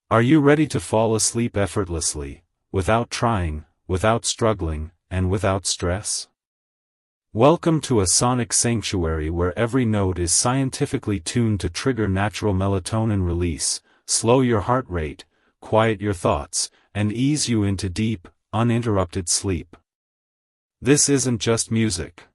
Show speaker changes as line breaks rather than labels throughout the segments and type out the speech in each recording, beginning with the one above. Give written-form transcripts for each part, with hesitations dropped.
Are you ready to fall asleep effortlessly, without trying, without struggling, and without stress? Welcome to a sonic sanctuary where every note is scientifically tuned to trigger natural melatonin release, slow your heart rate, quiet your thoughts, and ease you into deep, uninterrupted sleep. This isn't just music.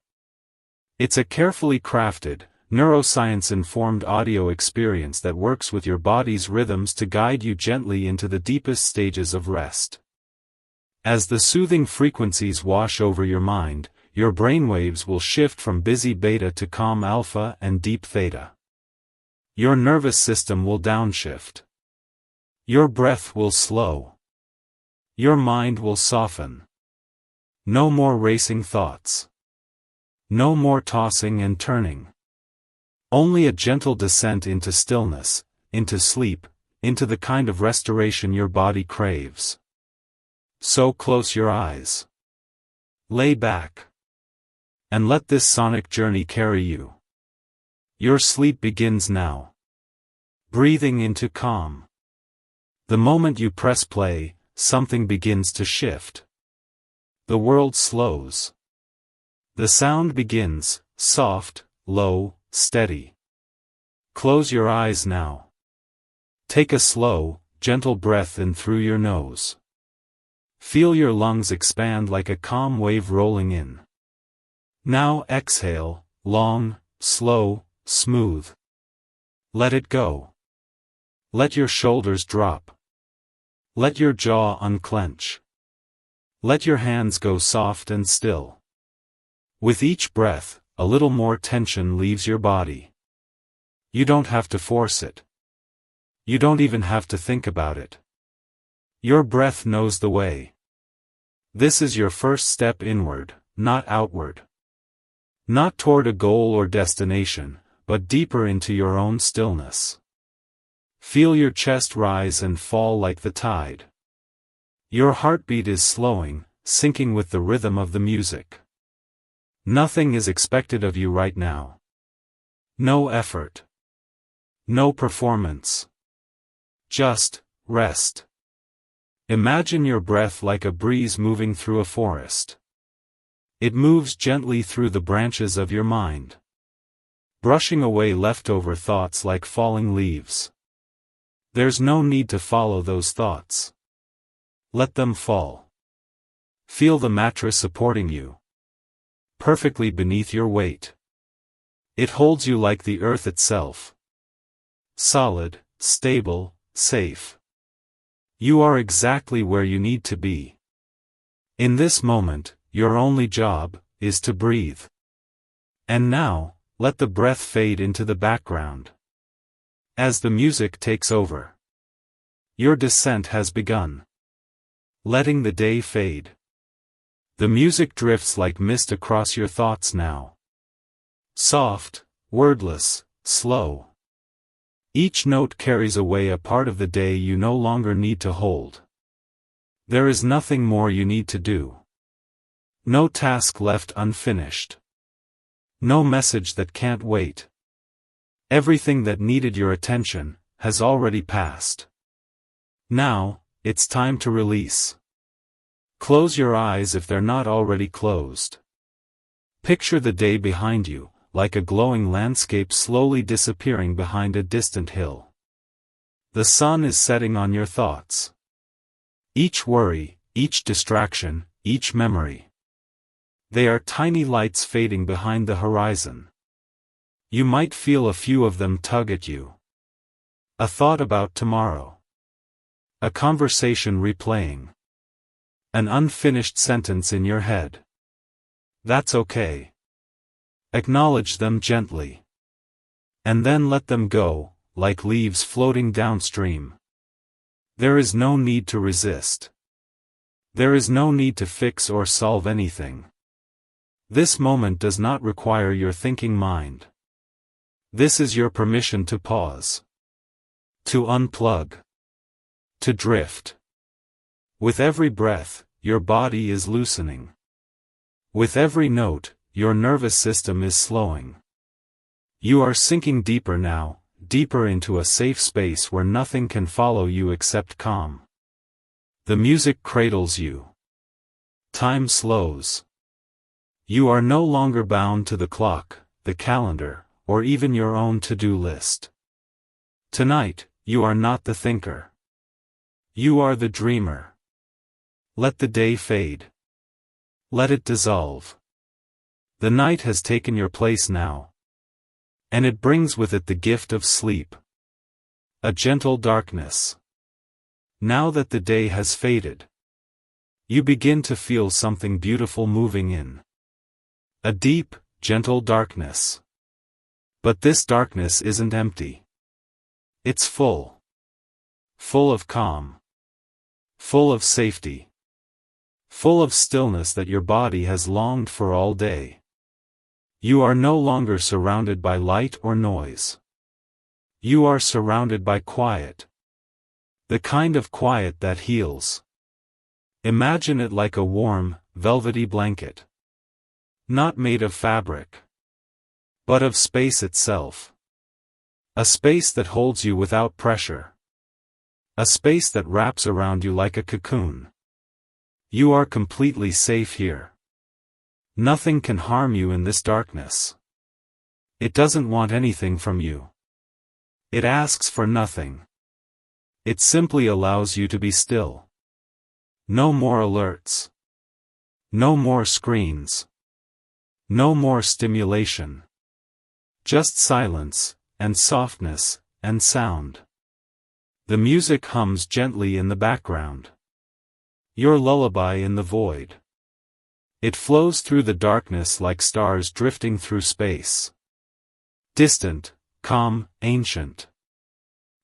It's a carefully crafted, neuroscience-informed audio experience that works with your body's rhythms to guide you gently into the deepest stages of rest. As the soothing frequencies wash over your mind, your brainwaves will shift from busy beta to calm alpha and deep theta. Your nervous system will downshift. Your breath will slow. Your mind will soften. No more racing thoughts. No more tossing and turning. Only a gentle descent into stillness, into sleep, into the kind of restoration your body craves. So close your eyes. Lay back. And let this sonic journey carry you. Your sleep begins now. Breathing into calm. The moment you press play, something begins to shift. The world slows. The sound begins, soft, low, steady. Close your eyes now. Take a slow, gentle breath in through your nose. Feel your lungs expand like a calm wave rolling in. Now exhale, long, slow, smooth. Let it go. Let your shoulders drop. Let your jaw unclench. Let your hands go soft and still. With each breath, a little more tension leaves your body. You don't have to force it. You don't even have to think about it. Your breath knows the way. This is your first step inward, not outward. Not toward a goal or destination, but deeper into your own stillness. Feel your chest rise and fall like the tide. Your heartbeat is slowing, syncing with the rhythm of the music. Nothing is expected of you right now. No effort. No performance. Just rest. Imagine your breath like a breeze moving through a forest. It moves gently through the branches of your mind, brushing away leftover thoughts like falling leaves. There's no need to follow those thoughts. Let them fall. Feel the mattress supporting you, perfectly beneath your weight. It holds you like the earth itself. Solid, stable, safe. You are exactly where you need to be. In this moment, your only job is to breathe. And now, let the breath fade into the background. As the music takes over, your descent has begun. Letting the day fade. The music drifts like mist across your thoughts now. Soft, wordless, slow. Each note carries away a part of the day you no longer need to hold. There is nothing more you need to do. No task left unfinished. No message that can't wait. Everything that needed your attention has already passed. Now, it's time to release. Close your eyes if they're not already closed. Picture the day behind you, like a glowing landscape slowly disappearing behind a distant hill. The sun is setting on your thoughts. Each worry, each distraction, each memory. They are tiny lights fading behind the horizon. You might feel a few of them tug at you. A thought about tomorrow. A conversation replaying. An unfinished sentence in your head. That's okay. Acknowledge them gently. And then let them go, like leaves floating downstream. There is no need to resist. There is no need to fix or solve anything. This moment does not require your thinking mind. This is your permission to pause. To unplug. To drift. With every breath, your body is loosening. With every note, your nervous system is slowing. You are sinking deeper now, deeper into a safe space where nothing can follow you except calm. The music cradles you. Time slows. You are no longer bound to the clock, the calendar, or even your own to-do list. Tonight, you are not the thinker. You are the dreamer. Let the day fade. Let it dissolve. The night has taken your place now. And it brings with it the gift of sleep. A gentle darkness. Now that the day has faded, you begin to feel something beautiful moving in. A deep, gentle darkness. But this darkness isn't empty. It's full. Full of calm. Full of safety. Full of stillness that your body has longed for all day. You are no longer surrounded by light or noise. You are surrounded by quiet. The kind of quiet that heals. Imagine it like a warm, velvety blanket. Not made of fabric, but of space itself. A space that holds you without pressure. A space that wraps around you like a cocoon. You are completely safe here. Nothing can harm you in this darkness. It doesn't want anything from you. It asks for nothing. It simply allows you to be still. No more alerts. No more screens. No more stimulation. Just silence, and softness, and sound. The music hums gently in the background. Your lullaby in the void. It flows through the darkness like stars drifting through space. Distant, calm, ancient.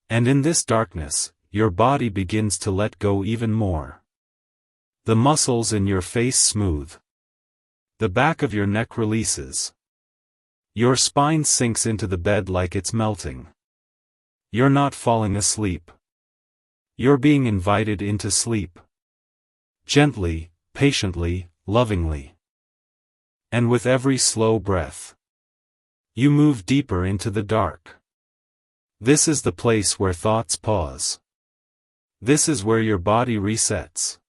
And in this darkness, your body begins to let go even more. The muscles in your face smooth. The back of your neck releases. Your spine sinks into the bed like it's melting. You're not falling asleep. You're being invited into sleep. Gently, patiently, lovingly. And with every slow breath, you move deeper into the dark. This is the place where thoughts pause. This is where your body resets.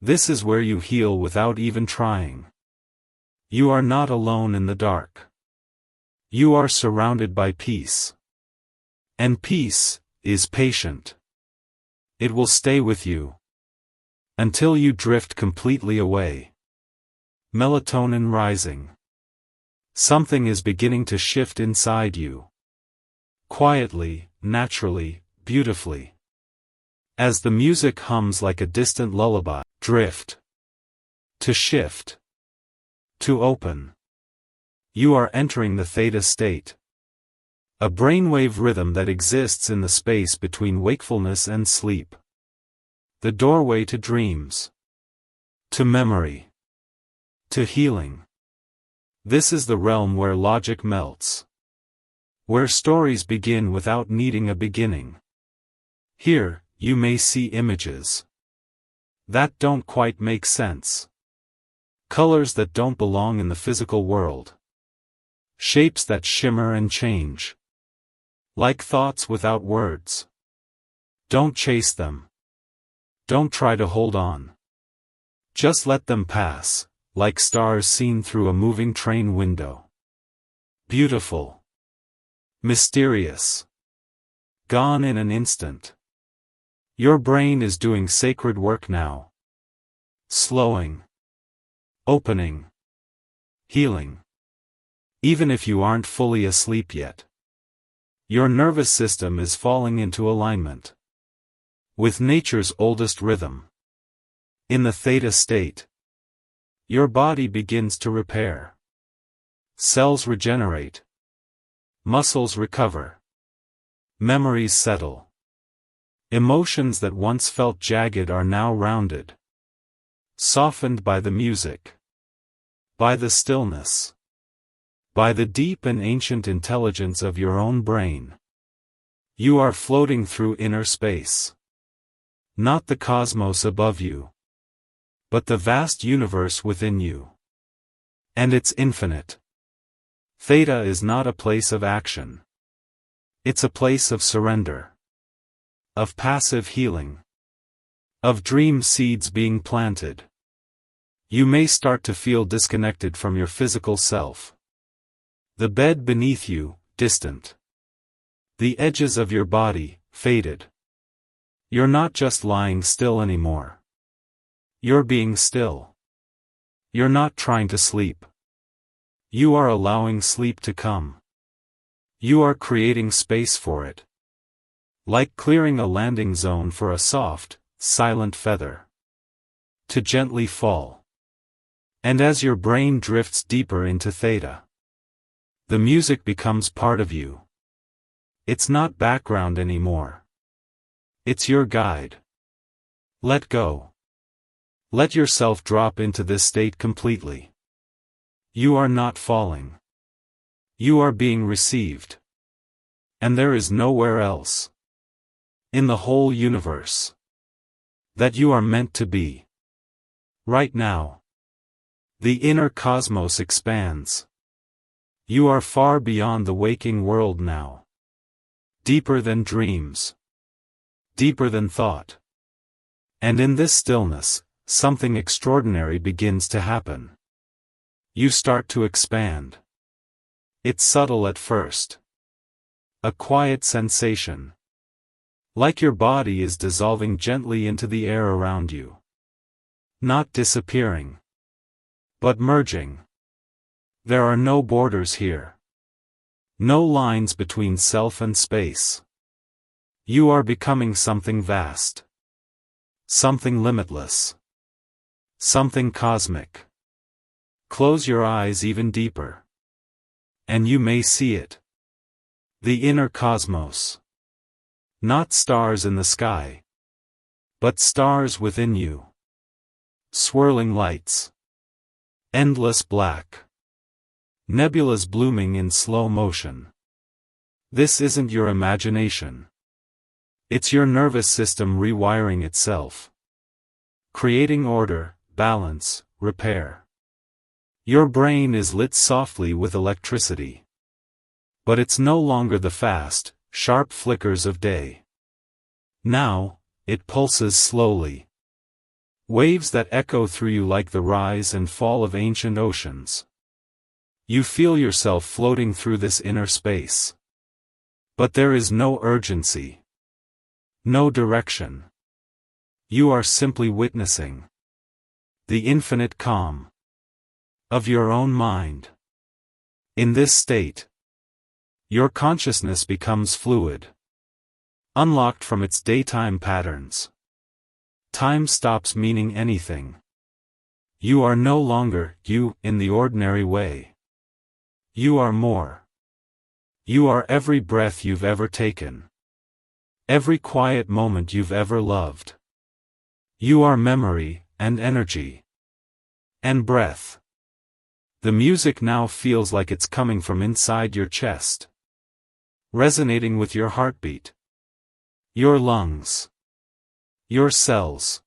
This is where you heal without even trying. You are not alone in the dark. You are surrounded by peace. And peace is patient. It will stay with you until you drift completely away. Melatonin rising. Something is beginning to shift inside you. Quietly, naturally, beautifully. As the music hums like a distant lullaby, drift. To shift. To open. You are entering the theta state. A brainwave rhythm that exists in the space between wakefulness and sleep. The doorway to dreams. To memory. To healing. This is the realm where logic melts. Where stories begin without needing a beginning. Here, you may see images that don't quite make sense. Colors that don't belong in the physical world. Shapes that shimmer and change. Like thoughts without words. Don't chase them. Don't try to hold on. Just let them pass, like stars seen through a moving train window. Beautiful. Mysterious. Gone in an instant. Your brain is doing sacred work now. Slowing. Opening. Healing. Even if you aren't fully asleep yet. Your nervous system is falling into alignment with nature's oldest rhythm. In the theta state, your body begins to repair. Cells regenerate. Muscles recover. Memories settle. Emotions that once felt jagged are now rounded. Softened by the music. By the stillness. By the deep and ancient intelligence of your own brain. You are floating through inner space. Not the cosmos above you, but the vast universe within you. And it's infinite. Theta is not a place of action. It's a place of surrender. Of passive healing. Of dream seeds being planted. You may start to feel disconnected from your physical self. The bed beneath you, distant. The edges of your body, faded. You're not just lying still anymore. You're being still. You're not trying to sleep. You are allowing sleep to come. You are creating space for it. Like clearing a landing zone for a soft, silent feather. To gently fall. And as your brain drifts deeper into theta, the music becomes part of you. It's not background anymore. It's your guide. Let go. Let yourself drop into this state completely. You are not falling. You are being received. And there is nowhere else in the whole universe that you are meant to be. Right now. The inner cosmos expands. You are far beyond the waking world now. Deeper than dreams. Deeper than thought. And in this stillness, something extraordinary begins to happen. You start to expand. It's subtle at first. A quiet sensation. Like your body is dissolving gently into the air around you. Not disappearing. But merging. There are no borders here. No lines between self and space. You are becoming something vast. Something limitless. Something cosmic. Close your eyes even deeper. And you may see it. The inner cosmos. Not stars in the sky. But stars within you. Swirling lights. Endless black. Nebulas blooming in slow motion. This isn't your imagination. It's your nervous system rewiring itself. Creating order, balance, repair. Your brain is lit softly with electricity. But it's no longer the fast, sharp flickers of day. Now, it pulses slowly. Waves that echo through you like the rise and fall of ancient oceans. You feel yourself floating through this inner space. But there is no urgency. No direction. You are simply witnessing the infinite calm of your own mind. In this state, your consciousness becomes fluid. Unlocked from its daytime patterns. Time stops meaning anything. You are no longer you in the ordinary way. You are more. You are every breath you've ever taken. Every quiet moment you've ever loved. You are memory, and energy. And breath. The music now feels like it's coming from inside your chest. Resonating with your heartbeat. Your lungs. Your cells.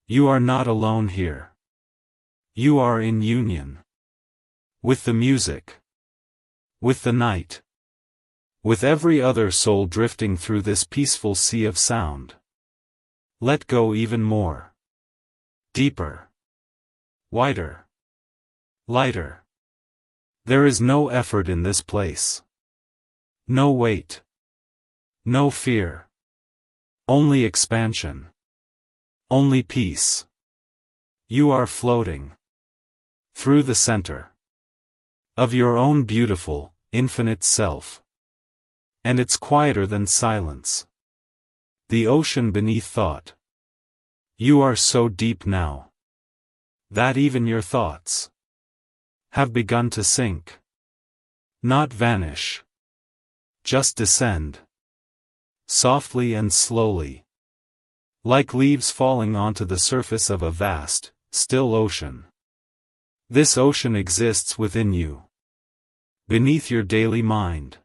You are not alone here. You are in union. With the music. With the night. With every other soul drifting through this peaceful sea of sound. Let go even more. Deeper. Wider. Lighter. There is no effort in this place. No weight. No fear. Only expansion. Only peace. You are floating. Through the center. Of your own beautiful, infinite self. And it's quieter than silence. The ocean beneath thought. You are so deep now. That even your thoughts have begun to sink. Not vanish. Just descend. Softly and slowly. Like leaves falling onto the surface of a vast, still ocean. This ocean exists within you. Beneath your daily mind.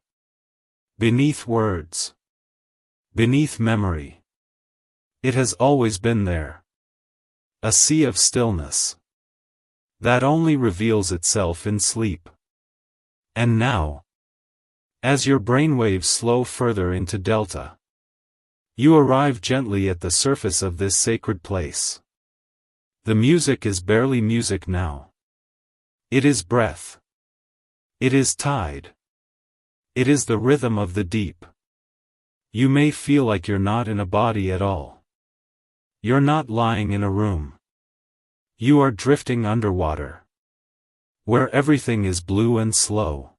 Beneath words. Beneath memory. It has always been there. A sea of stillness. That only reveals itself in sleep. And now, As your brainwaves slow further into delta, you arrive gently at the surface of this sacred place. The music is barely music now. It is breath. It is tide. It is the rhythm of the deep. You may feel like you're not in a body at all. You're not lying in a room. You are drifting underwater, where everything is blue and slow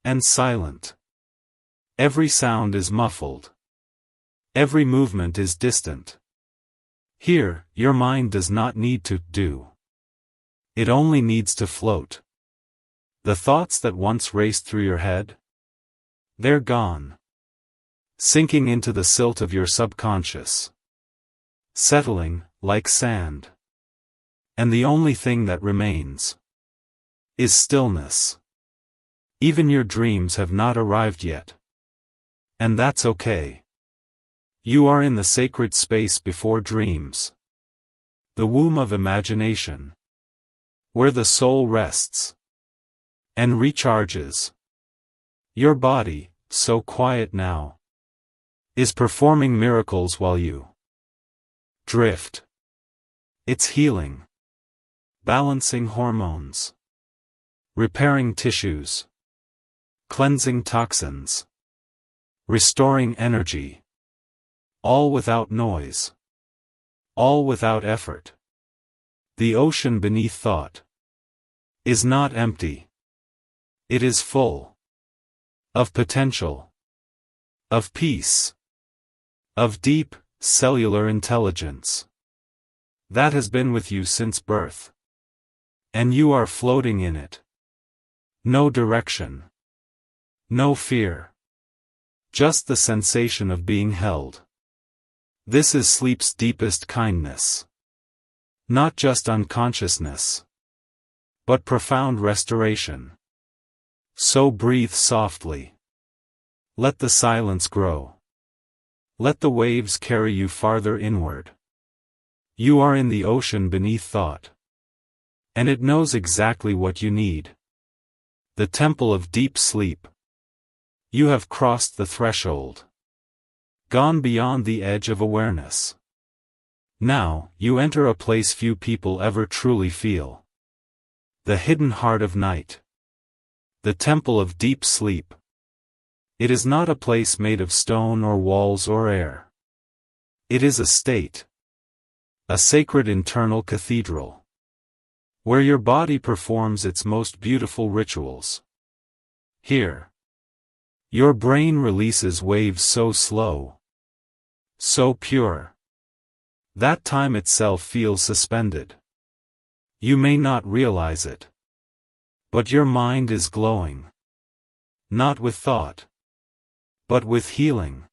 and silent. Every sound is muffled. Every movement is distant. Here, your mind does not need to do. It only needs to float. The thoughts that once raced through your head, they're gone, sinking into the silt of your subconscious, settling like sand. And the only thing that remains is stillness. Even your dreams have not arrived yet. And that's okay. You are in the sacred space before dreams, the womb of imagination, where the soul rests and recharges. Your body, so quiet now, is performing miracles while you drift. It's healing, balancing hormones, repairing tissues, cleansing toxins, restoring energy. All without noise. All without effort. The ocean beneath thought is not empty. It is full of potential, of peace, of deep, cellular intelligence that has been with you since birth. And you are floating in it. No direction. No fear. Just the sensation of being held. This is sleep's deepest kindness. Not just unconsciousness, but profound restoration. So breathe softly. Let the silence grow. Let the waves carry you farther inward. You are in the ocean beneath thought. And it knows exactly what you need. The temple of deep sleep. You have crossed the threshold. Gone beyond the edge of awareness. Now, you enter a place few people ever truly feel. The hidden heart of night. The temple of deep sleep. It is not a place made of stone or walls or air. It is a state. A sacred internal cathedral. Where your body performs its most beautiful rituals. Here, your brain releases waves so slow, so pure, that time itself feels suspended. You may not realize it, but your mind is glowing. Not with thought, but with healing.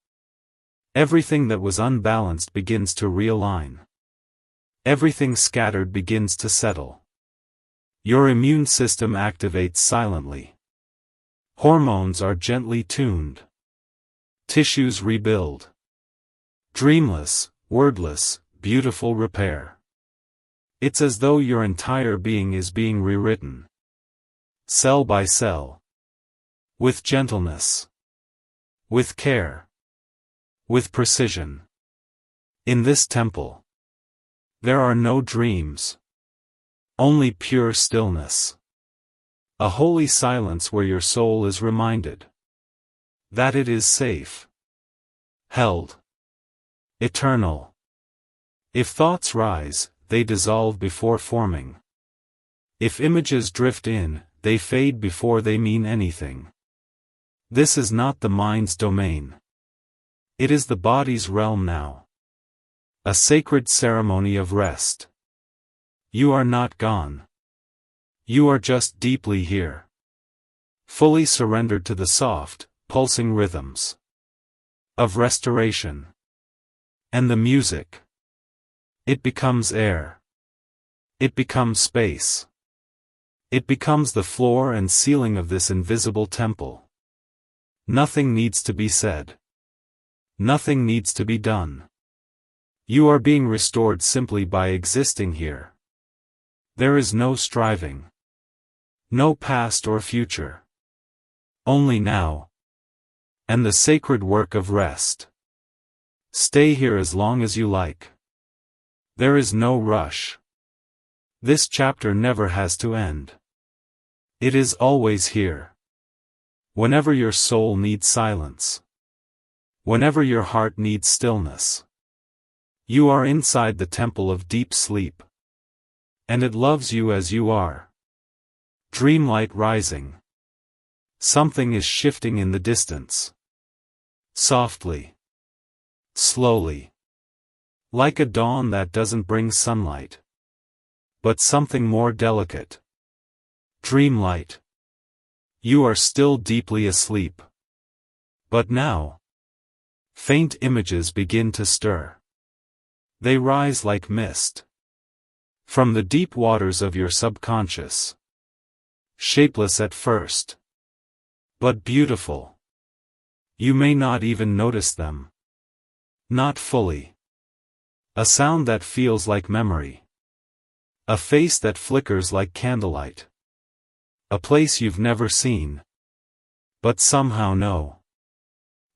Everything that was unbalanced begins to realign. Everything scattered begins to settle. Your immune system activates silently. Hormones are gently tuned. Tissues rebuild. Dreamless, wordless, beautiful repair. It's as though your entire being is being rewritten. Cell by cell. With gentleness. With care. With precision. In this temple, there are no dreams. Only pure stillness. A holy silence where your soul is reminded that it is safe, held, eternal. If thoughts rise, they dissolve before forming. If images drift in, they fade before they mean anything. This is not the mind's domain. It is the body's realm now. A sacred ceremony of rest. You are not gone. You are just deeply here. Fully surrendered to the soft, pulsing rhythms of restoration. And the music. It becomes air. It becomes space. It becomes the floor and ceiling of this invisible temple. Nothing needs to be said. Nothing needs to be done. You are being restored simply by existing here. There is no striving. No past or future. Only now, and the sacred work of rest. Stay here as long as you like. There is no rush. This chapter never has to end. It is always here. Whenever your soul needs silence. Whenever your heart needs stillness. You are inside the temple of deep sleep. And it loves you as you are. Dreamlight rising. Something is shifting in the distance. Softly. Slowly. Like a dawn that doesn't bring sunlight. But something more delicate. Dreamlight. You are still deeply asleep. But now, faint images begin to stir. They rise like mist. From the deep waters of your subconscious. Shapeless at first. But beautiful. You may not even notice them. Not fully. A sound that feels like memory. A face that flickers like candlelight. A place you've never seen. But somehow know.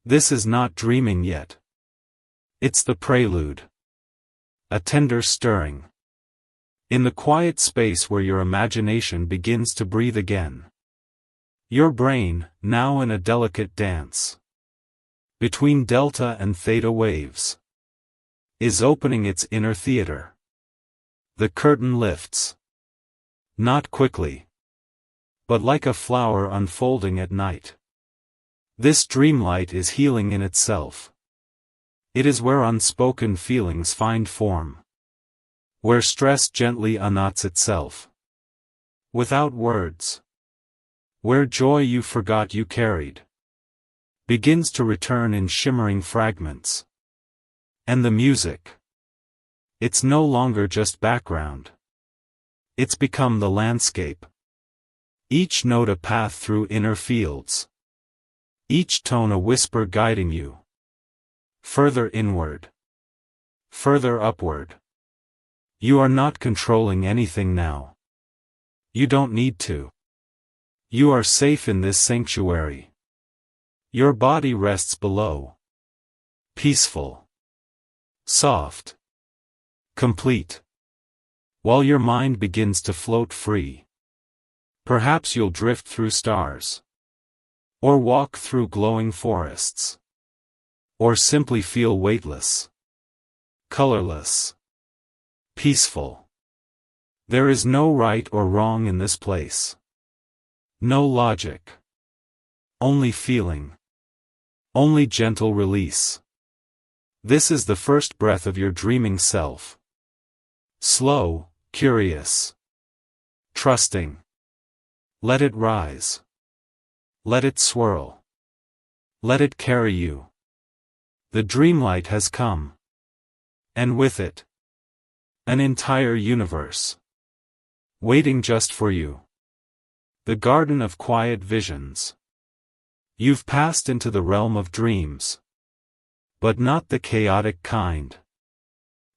This is not dreaming yet. It's the prelude. A tender stirring. In the quiet space where your imagination begins to breathe again. Your brain, now in a delicate dance. Between delta and theta waves. Is opening its inner theater. The curtain lifts. Not quickly. But like a flower unfolding at night. This dreamlight is healing in itself. It is where unspoken feelings find form. Where stress gently unknots itself. Without words. Where joy you forgot you carried. Begins to return in shimmering fragments. And the music. It's no longer just background. It's become the landscape. Each note a path through inner fields. Each tone a whisper guiding you. Further inward. Further upward. You are not controlling anything now. You don't need to. You are safe in this sanctuary. Your body rests below. Peaceful. Soft. Complete. While your mind begins to float free. Perhaps you'll drift through stars. Or walk through glowing forests. Or simply feel weightless. Colorless. Peaceful. There is no right or wrong in this place. No logic. Only feeling. Only gentle release. This is the first breath of your dreaming self. Slow, curious. Trusting. Let it rise. Let it swirl. Let it carry you. The dreamlight has come. And with it, an entire universe. Waiting just for you. The garden of quiet visions. You've passed into the realm of dreams. But not the chaotic kind.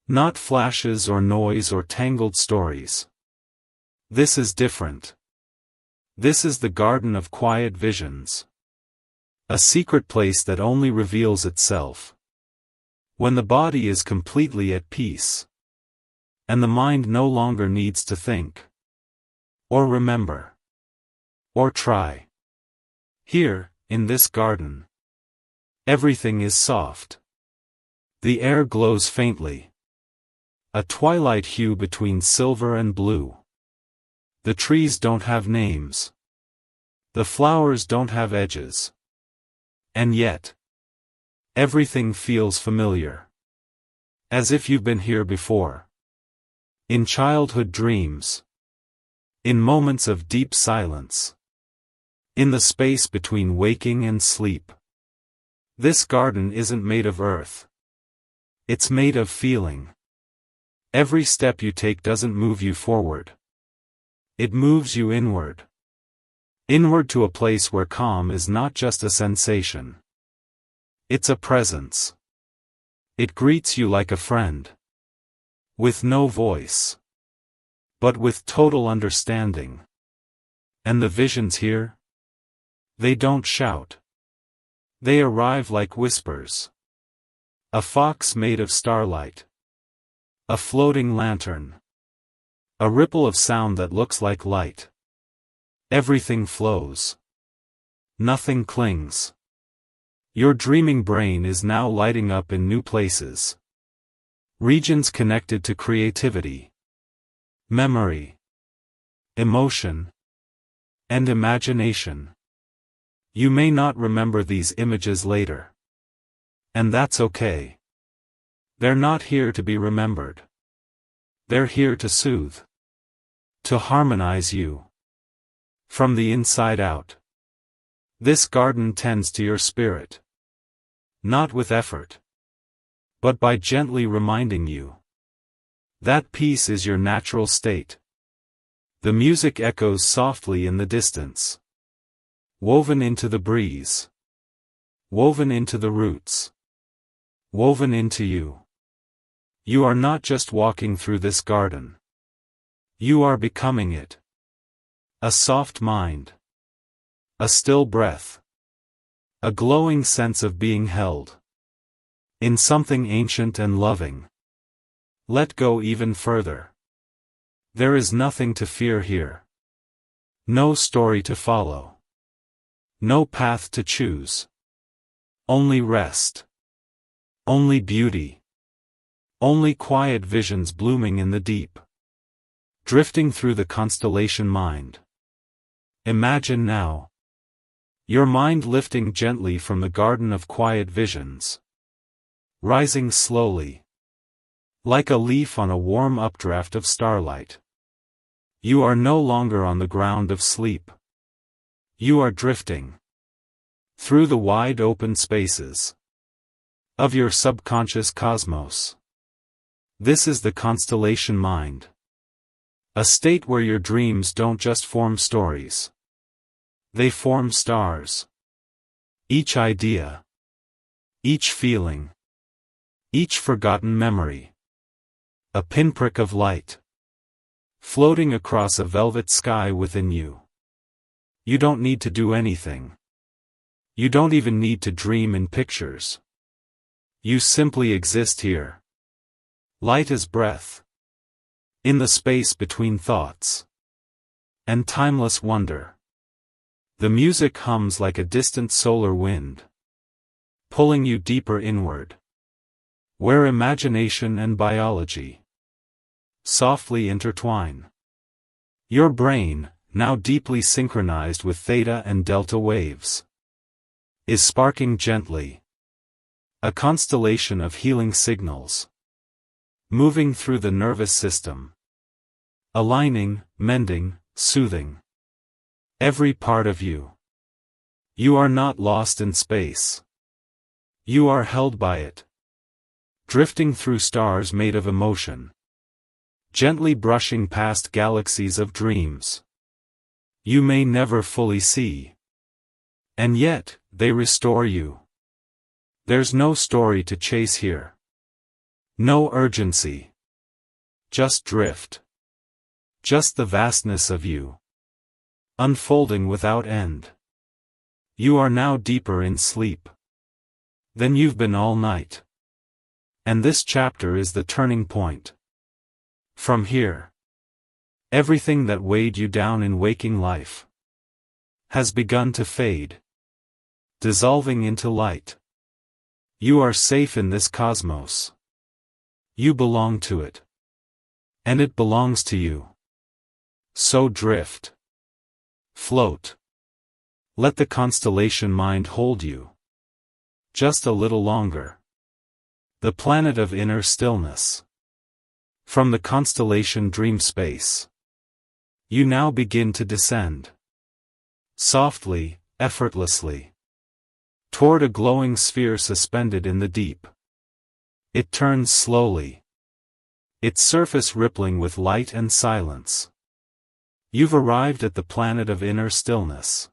Not flashes or noise or tangled stories. This is different. This is the garden of quiet visions. A secret place that only reveals itself when the body is completely at peace. And the mind no longer needs to think. Or remember. Or try. Here, in this garden. Everything is soft. The air glows faintly. A twilight hue between silver and blue. The trees don't have names. The flowers don't have edges. And yet, everything feels familiar. As if you've been here before. In childhood dreams. In moments of deep silence. In the space between waking and sleep. This garden isn't made of earth. It's made of feeling. Every step you take doesn't move you forward. It moves you inward. Inward to a place where calm is not just a sensation. It's a presence. It greets you like a friend. With no voice. But with total understanding. And the visions here? They don't shout. They arrive like whispers. A fox made of starlight. A floating lantern. A ripple of sound that looks like light. Everything flows. Nothing clings. Your dreaming brain is now lighting up in new places. Regions connected to creativity, memory, emotion, and imagination. You may not remember these images later. And that's okay. They're not here to be remembered. They're here to soothe. To harmonize you. From the inside out. This garden tends to your spirit. Not with effort. But by gently reminding you. That peace is your natural state. The music echoes softly in the distance. Woven into the breeze. Woven into the roots. Woven into you. You are not just walking through this garden. You are becoming it. A soft mind. A still breath. A glowing sense of being held. In something ancient and loving. Let go even further. There is nothing to fear here. No story to follow. No path to choose. Only rest. Only beauty. Only quiet visions blooming in the deep. Drifting through the constellation mind. Imagine now. Your mind lifting gently from the garden of quiet visions. Rising slowly. Like a leaf on a warm updraft of starlight. You are no longer on the ground of sleep. You are drifting. Through the wide open spaces. Of your subconscious cosmos. This is the constellation mind. A state where your dreams don't just form stories. They form stars. Each idea. Each feeling. Each forgotten memory. A pinprick of light. Floating across a velvet sky within you. You don't need to do anything. You don't even need to dream in pictures. You simply exist here. Light as breath. In the space between thoughts. And timeless wonder. The music hums like a distant solar wind. Pulling you deeper inward. Where imagination and biology softly intertwine. Your brain, now deeply synchronized with theta and delta waves, is sparking gently. A constellation of healing signals. Moving through the nervous system. Aligning, mending, soothing. Every part of you. You are not lost in space. You are held by it. Drifting through stars made of emotion. Gently brushing past galaxies of dreams. You may never fully see. And yet, they restore you. There's no story to chase here. No urgency. Just drift. Just the vastness of you. Unfolding without end. You are now deeper in sleep than you've been all night. And this chapter is the turning point. From here, everything that weighed you down in waking life has begun to fade, dissolving into light. You are safe in this cosmos. You belong to it. And it belongs to you. So drift. Float. Let the constellation mind hold you. Just a little longer. The planet of inner stillness. From the constellation dream space. You now begin to descend. Softly, effortlessly. Toward a glowing sphere suspended in the deep. It turns slowly. Its surface rippling with light and silence. You've arrived at the planet of inner stillness.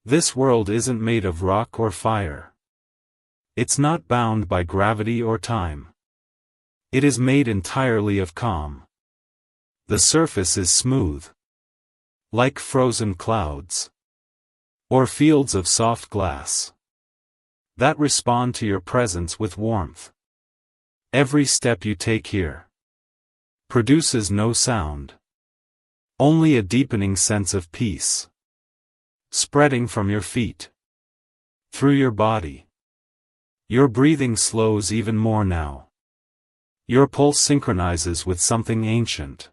This world isn't made of rock or fire. It's not bound by gravity or time. It is made entirely of calm. The surface is smooth. Like frozen clouds. Or fields of soft glass. that respond to your presence with warmth. Every step you take here produces no sound, only a deepening sense of peace, spreading from your feet, through your body. Your breathing slows even more now. Your pulse synchronizes with something ancient.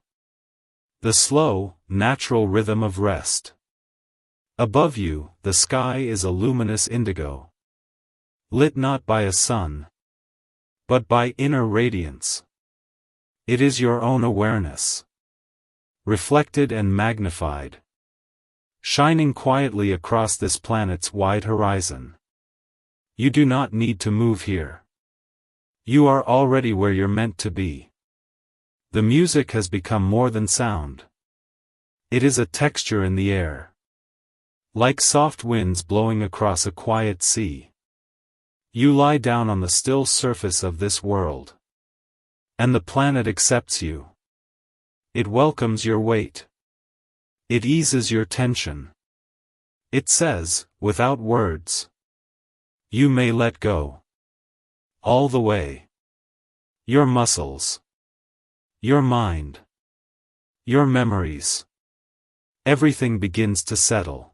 The slow, natural rhythm of rest. Above you, the sky is a luminous indigo, lit not by a sun, but by inner radiance. It is your own awareness, reflected and magnified, shining quietly across this planet's wide horizon. You do not need to move here. You are already where you're meant to be. The music has become more than sound. It is a texture in the air, like soft winds blowing across a quiet sea. You lie down on the still surface of this world, and the planet accepts you. It welcomes your weight. It eases your tension. It says, without words, you may let go. All the way. Your muscles. Your mind. Your memories. Everything begins to settle.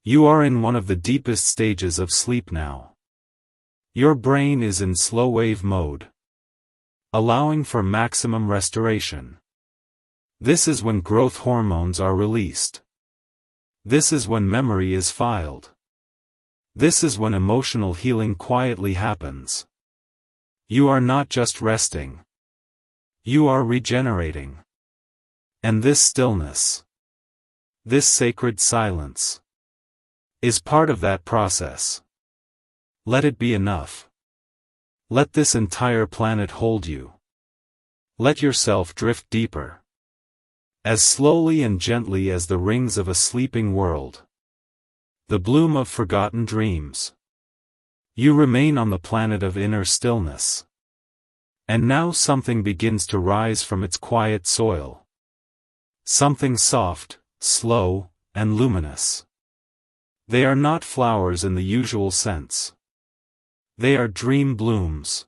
You are in one of the deepest stages of sleep now. Your brain is in slow wave mode, allowing for maximum restoration. This is when growth hormones are released. This is when memory is filed. This is when emotional healing quietly happens. You are not just resting. You are regenerating. And this stillness, this sacred silence, is part of that process. Let it be enough. Let this entire planet hold you. Let yourself drift deeper, as slowly and gently as the rings of a sleeping world. The bloom of forgotten dreams. You remain on the planet of inner stillness. And now something begins to rise from its quiet soil. Something soft, slow, and luminous. They are not flowers in the usual sense. They are dream blooms.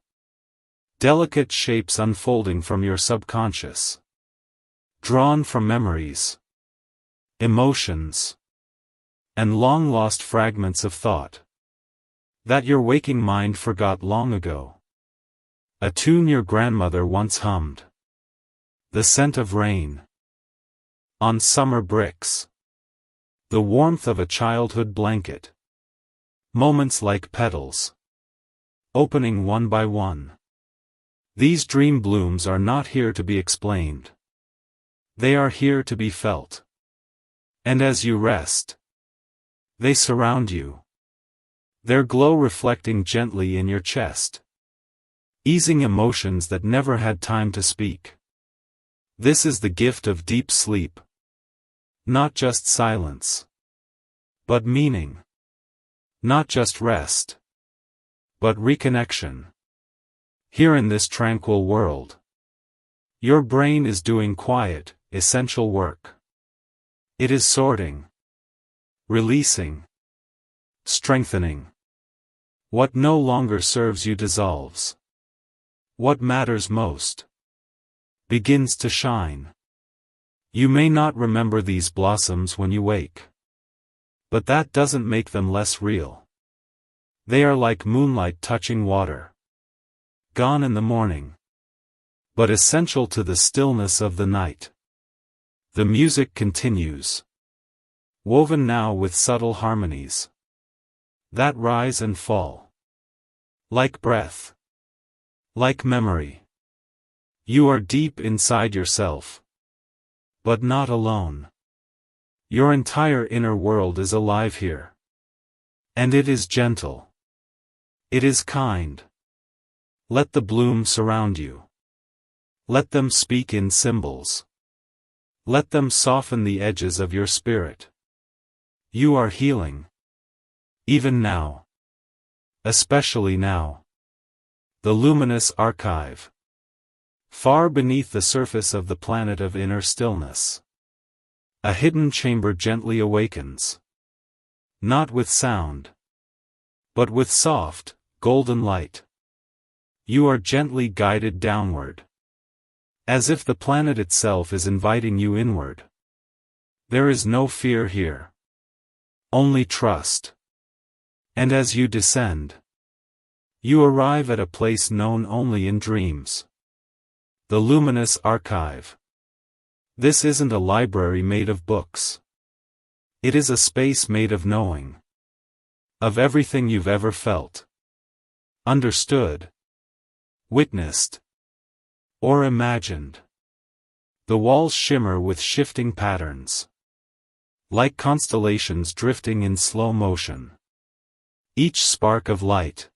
Delicate shapes unfolding from your subconscious. Drawn from memories, emotions, and long-lost fragments of thought that your waking mind forgot long ago. A tune your grandmother once hummed. The scent of rain on summer bricks. The warmth of a childhood blanket. Moments like petals, opening one by one. These dream blooms are not here to be explained. They are here to be felt. And as you rest, they surround you. Their glow reflecting gently in your chest, easing emotions that never had time to speak. This is the gift of deep sleep. Not just silence, but meaning. Not just rest, but reconnection. Here in this tranquil world, your brain is doing quiet, essential work. It is sorting, releasing, strengthening. What no longer serves you dissolves. What matters most begins to shine. You may not remember these blossoms when you wake, but that doesn't make them less real. They are like moonlight touching water, gone in the morning, but essential to the stillness of the night. The music continues, woven now with subtle harmonies that rise and fall, like breath, like memory. You are deep inside yourself, but not alone. Your entire inner world is alive here. And it is gentle. It is kind. Let the bloom surround you. Let them speak in symbols. Let them soften the edges of your spirit. You are healing. Even now. Especially now. The luminous archive. Far beneath the surface of the planet of inner stillness. A hidden chamber gently awakens. Not with sound, but with soft, golden light. You are gently guided downward, as if the planet itself is inviting you inward. There is no fear here, only trust. And as you descend, you arrive at a place known only in dreams. The luminous archive. This isn't a library made of books. It is a space made of knowing. Of everything you've ever felt, understood, witnessed, or imagined. The walls shimmer with shifting patterns, like constellations drifting in slow motion. Each spark of light,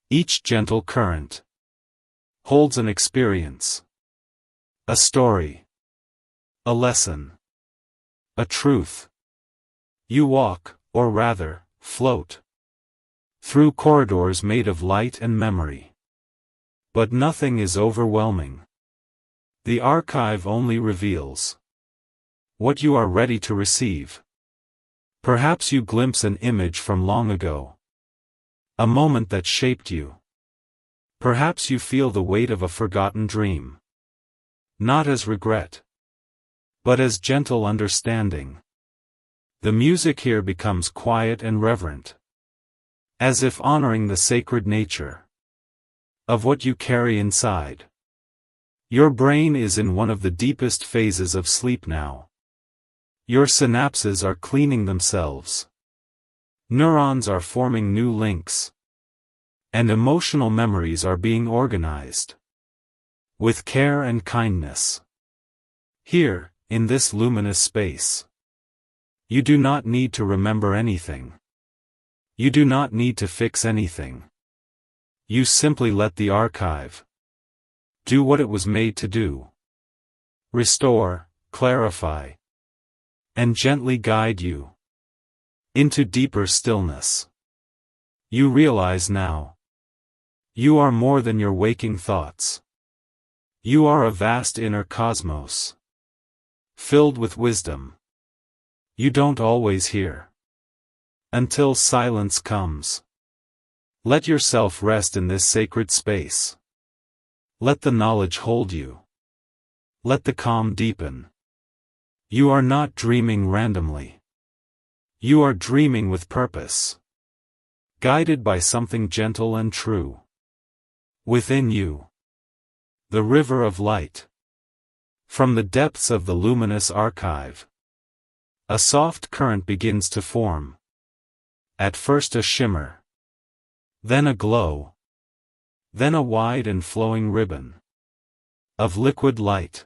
each gentle current, holds an experience, a story, a lesson, a truth. You walk, or rather, float, through corridors made of light and memory. But nothing is overwhelming. The archive only reveals what you are ready to receive. Perhaps you glimpse an image from long ago, a moment that shaped you. Perhaps you feel the weight of a forgotten dream. Not as regret, but as gentle understanding. The music here becomes quiet and reverent, as if honoring the sacred nature of what you carry inside. Your brain is in one of the deepest phases of sleep now. Your synapses are cleaning themselves. Neurons are forming new links. And emotional memories are being organized with care and kindness. Here, in this luminous space, you do not need to remember anything. You do not need to fix anything. You simply let the archive do what it was made to do. Restore, clarify, and gently guide you into deeper stillness. You realize now, you are more than your waking thoughts. You are a vast inner cosmos, filled with wisdom you don't always hear, until silence comes. Let yourself rest in this sacred space. Let the knowledge hold you. Let the calm deepen. You are not dreaming randomly. You are dreaming with purpose, guided by something gentle and true. Within you, the river of light. From the depths of the luminous archive, a soft current begins to form. At first a shimmer, then a glow, then a wide and flowing ribbon of liquid light.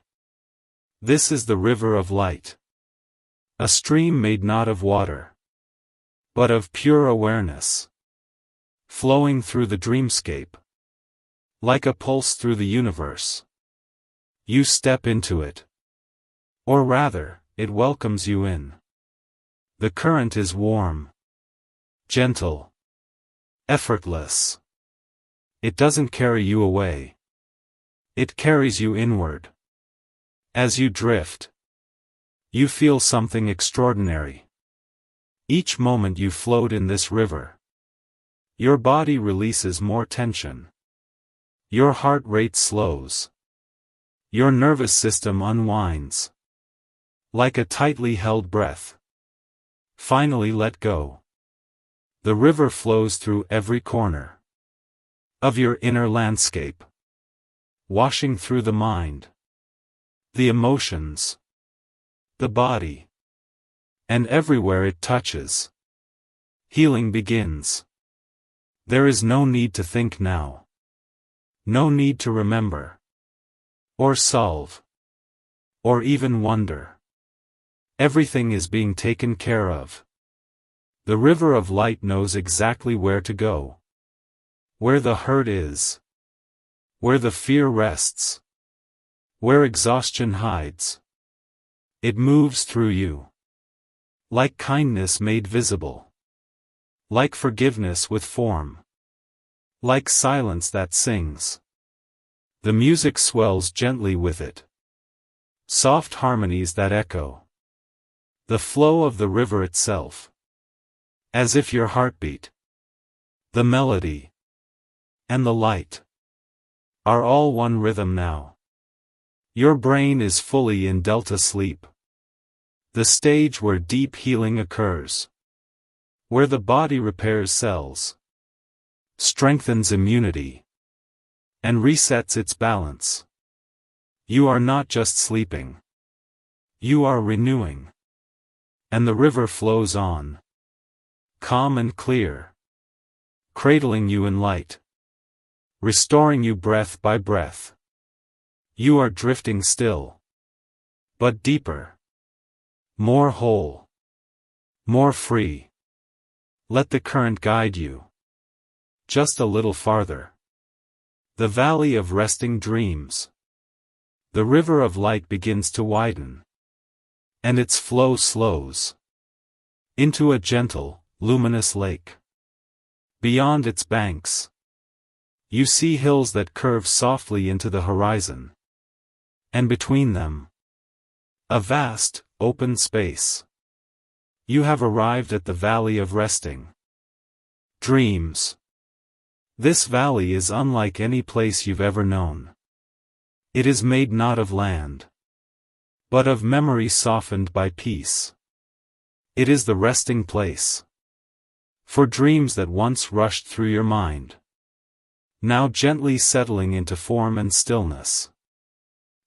This is the river of light. A stream made not of water, but of pure awareness, flowing through the dreamscape, like a pulse through the universe. You step into it. Or rather, it welcomes you in. The current is warm, gentle, effortless. It doesn't carry you away. It carries you inward. As you drift, you feel something extraordinary. Each moment you float in this river, your body releases more tension. Your heart rate slows. Your nervous system unwinds. Like a tightly held breath. Finally let go. The river flows through every corner of your inner landscape, washing through the mind, the emotions, the body, and everywhere it touches, healing begins. There is no need to think now. No need to remember, or solve, or even wonder. Everything is being taken care of. The river of light knows exactly where to go. Where the hurt is. Where the fear rests. Where exhaustion hides. It moves through you. Like kindness made visible. Like forgiveness with form. Like silence that sings. The music swells gently with it. Soft harmonies that echo. The flow of the river itself. As if your heartbeat the melody, and the light are all one rhythm now. Your brain is fully in delta sleep, the stage where deep healing occurs, where the body repairs cells, strengthens immunity, and resets its balance. You are not just sleeping. You are renewing. And the river flows on, calm and clear, cradling you in light, restoring you breath by breath. You are drifting still, but deeper, more whole, more free. Let the current guide you just a little farther. The valley of resting dreams. The river of light begins to widen, and its flow slows into a gentle, luminous lake. Beyond its banks, you see hills that curve softly into the horizon, and between them, a vast, open space. You have arrived at the valley of resting dreams. This valley is unlike any place you've ever known. It is made not of land, but of memory softened by peace. It is the resting place for dreams that once rushed through your mind, now gently settling into form and stillness.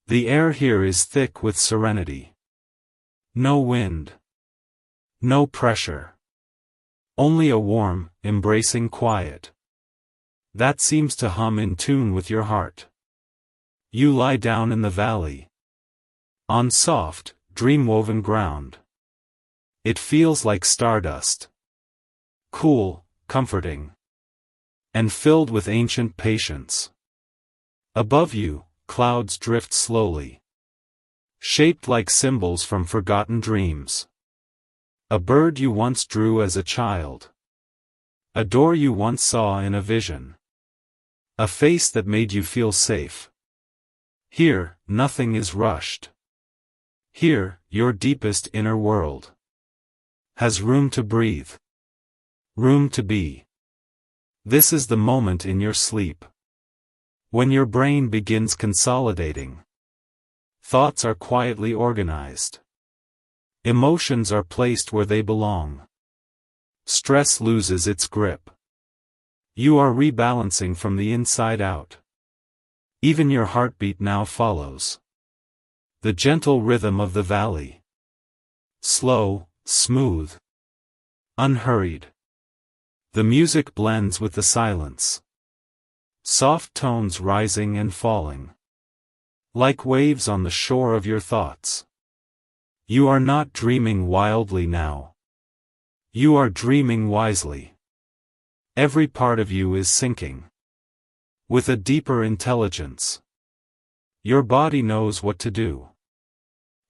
The air here is thick with serenity. No wind, no pressure, only a warm, embracing quiet that seems to hum in tune with your heart. You lie down in the valley, on soft, dream-woven ground. It feels like stardust, cool, comforting, and filled with ancient patience. Above you, clouds drift slowly, shaped like symbols from forgotten dreams. A bird you once drew as a child, a door you once saw in a vision, a face that made you feel safe. Here, nothing is rushed. Here, your deepest inner world has room to breathe, room to be. This is the moment in your sleep when your brain begins consolidating. Thoughts are quietly organized. Emotions are placed where they belong. Stress loses its grip. You are rebalancing from the inside out. Even your heartbeat now follows the gentle rhythm of the valley. Slow, smooth, unhurried. The music blends with the silence. Soft tones rising and falling, like waves on the shore of your thoughts. You are not dreaming wildly now. You are dreaming wisely. Every part of you is sinking with a deeper intelligence. Your body knows what to do.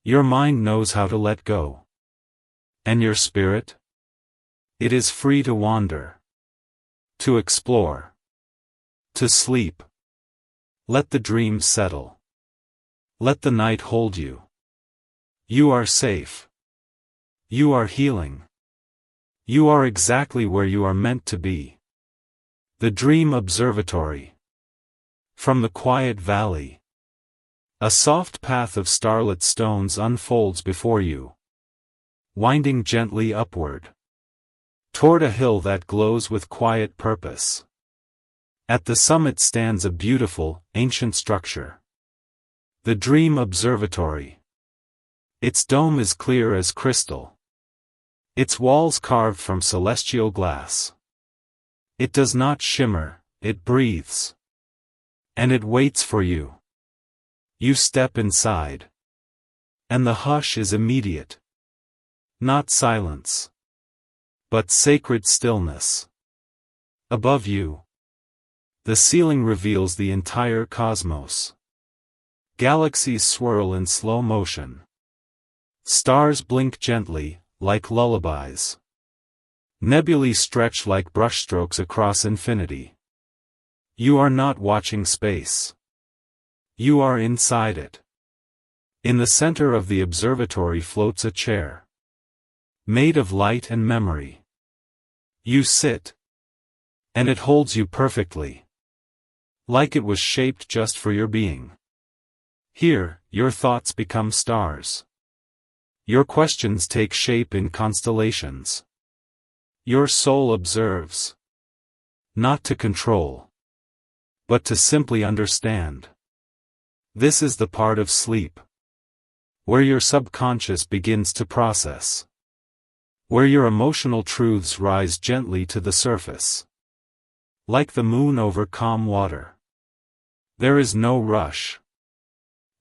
Your mind knows how to let go. And your spirit? It is free to wander, to explore, to sleep. Let the dreams settle. Let the night hold you. You are safe. You are healing. You are exactly where you are meant to be. The Dream Observatory. From the quiet valley, a soft path of starlit stones unfolds before you, winding gently upward, toward a hill that glows with quiet purpose. At the summit stands a beautiful, ancient structure. The Dream Observatory. Its dome is clear as crystal. Its walls carved from celestial glass. It does not shimmer, it breathes. And it waits for you. You step inside. And the hush is immediate. Not silence, but sacred stillness. Above you, the ceiling reveals the entire cosmos. Galaxies swirl in slow motion. Stars blink gently, like lullabies. Nebulae stretch like brushstrokes across infinity. You are not watching space. You are inside it. In the center of the observatory floats a chair, made of light and memory. You sit, And it holds you perfectly. Like it was shaped just for your being. Here, your thoughts become stars. Your questions take shape in constellations. Your soul observes. Not to control, but to simply understand. This is the part of sleep where your subconscious begins to process, where your emotional truths rise gently to the surface. Like the moon over calm water. There is no rush.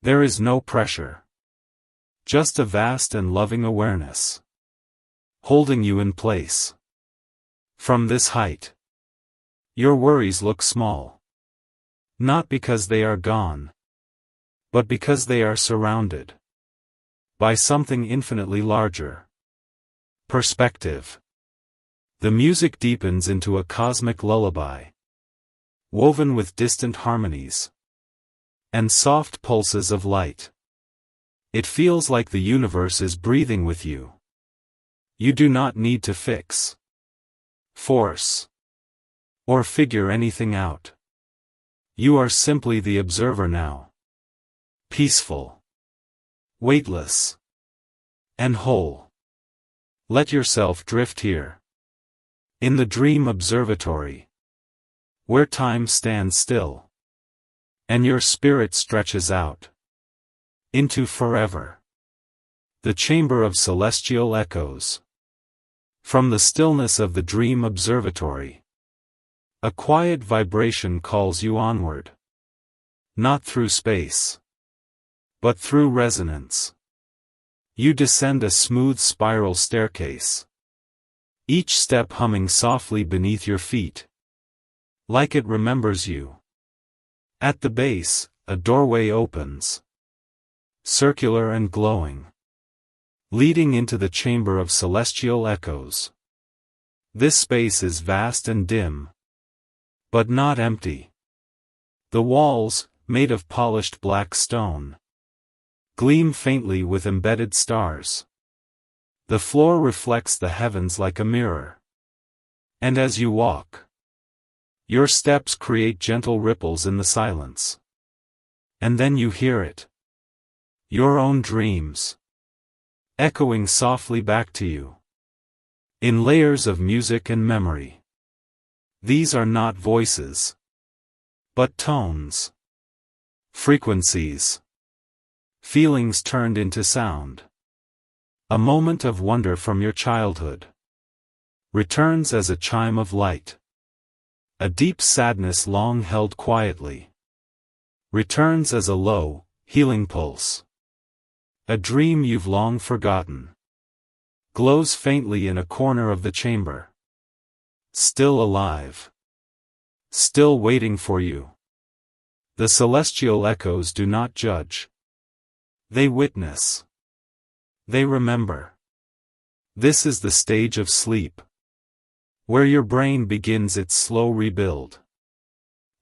There is no pressure. Just a vast and loving awareness, holding you in place. From this height, your worries look small. Not because they are gone, but because they are surrounded by something infinitely larger. Perspective. The music deepens into a cosmic lullaby, woven with distant harmonies and soft pulses of light. It feels like the universe is breathing with you. You do not need to fix, force, or figure anything out. You are simply the observer now. Peaceful, weightless, and whole. Let yourself drift here. In the dream observatory, where time stands still, and your spirit stretches out into forever. The chamber of celestial echoes. From the stillness of the dream observatory, a quiet vibration calls you onward. Not through space, but through resonance. You descend a smooth spiral staircase, each step humming softly beneath your feet, like it remembers you. At the base, a doorway opens, circular and glowing, leading into the chamber of celestial echoes. This space is vast and dim, but not empty. The walls, made of polished black stone, gleam faintly with embedded stars. The floor reflects the heavens like a mirror. And as you walk, your steps create gentle ripples in the silence. And then you hear it. Your own dreams, echoing softly back to you, in layers of music and memory. These are not voices, but tones, frequencies, feelings turned into sound. A moment of wonder from your childhood returns as a chime of light. A deep sadness long held quietly returns as a low, healing pulse. A dream you've long forgotten glows faintly in a corner of the chamber. Still alive. Still waiting for you. The celestial echoes do not judge. They witness. They remember. This is the stage of sleep, where your brain begins its slow rebuild.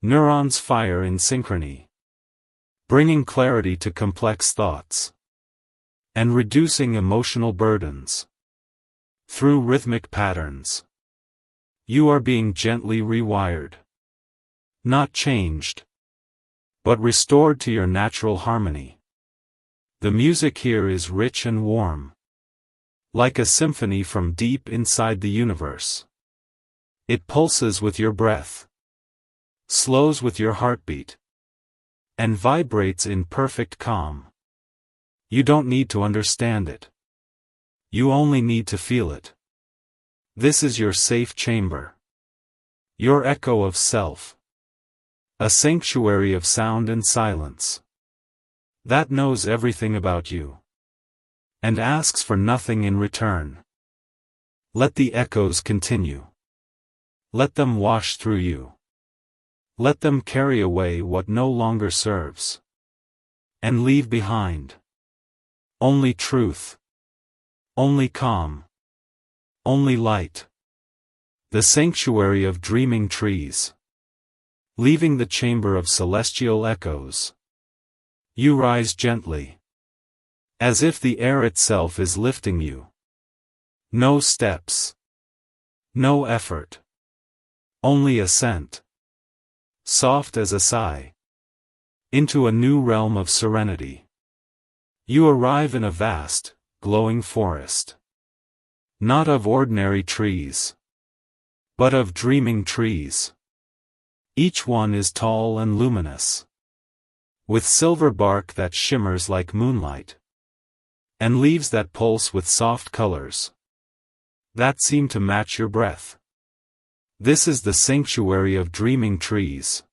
Neurons fire in synchrony, bringing clarity to complex thoughts, and reducing emotional burdens. Through rhythmic patterns, you are being gently rewired. Not changed, but restored to your natural harmony. The music here is rich and warm, like a symphony from deep inside the universe. It pulses with your breath, slows with your heartbeat, and vibrates in perfect calm. You don't need to understand it. You only need to feel it. This is your safe chamber. Your echo of self. A sanctuary of sound and silence that knows everything about you and asks for nothing in return. Let the echoes continue. Let them wash through you. Let them carry away what no longer serves, and leave behind only truth, only calm, only light. The sanctuary of dreaming trees. Leaving the chamber of celestial echoes, you rise gently, as if the air itself is lifting you. No steps, no effort, Only a scent. Soft as a sigh. Into a new realm of serenity. You arrive in a vast, glowing forest. Not of ordinary trees, but of dreaming trees. Each one is tall and luminous, with silver bark that shimmers like moonlight, and leaves that pulse with soft colors that seem to match your breath. This is the sanctuary of dreaming trees.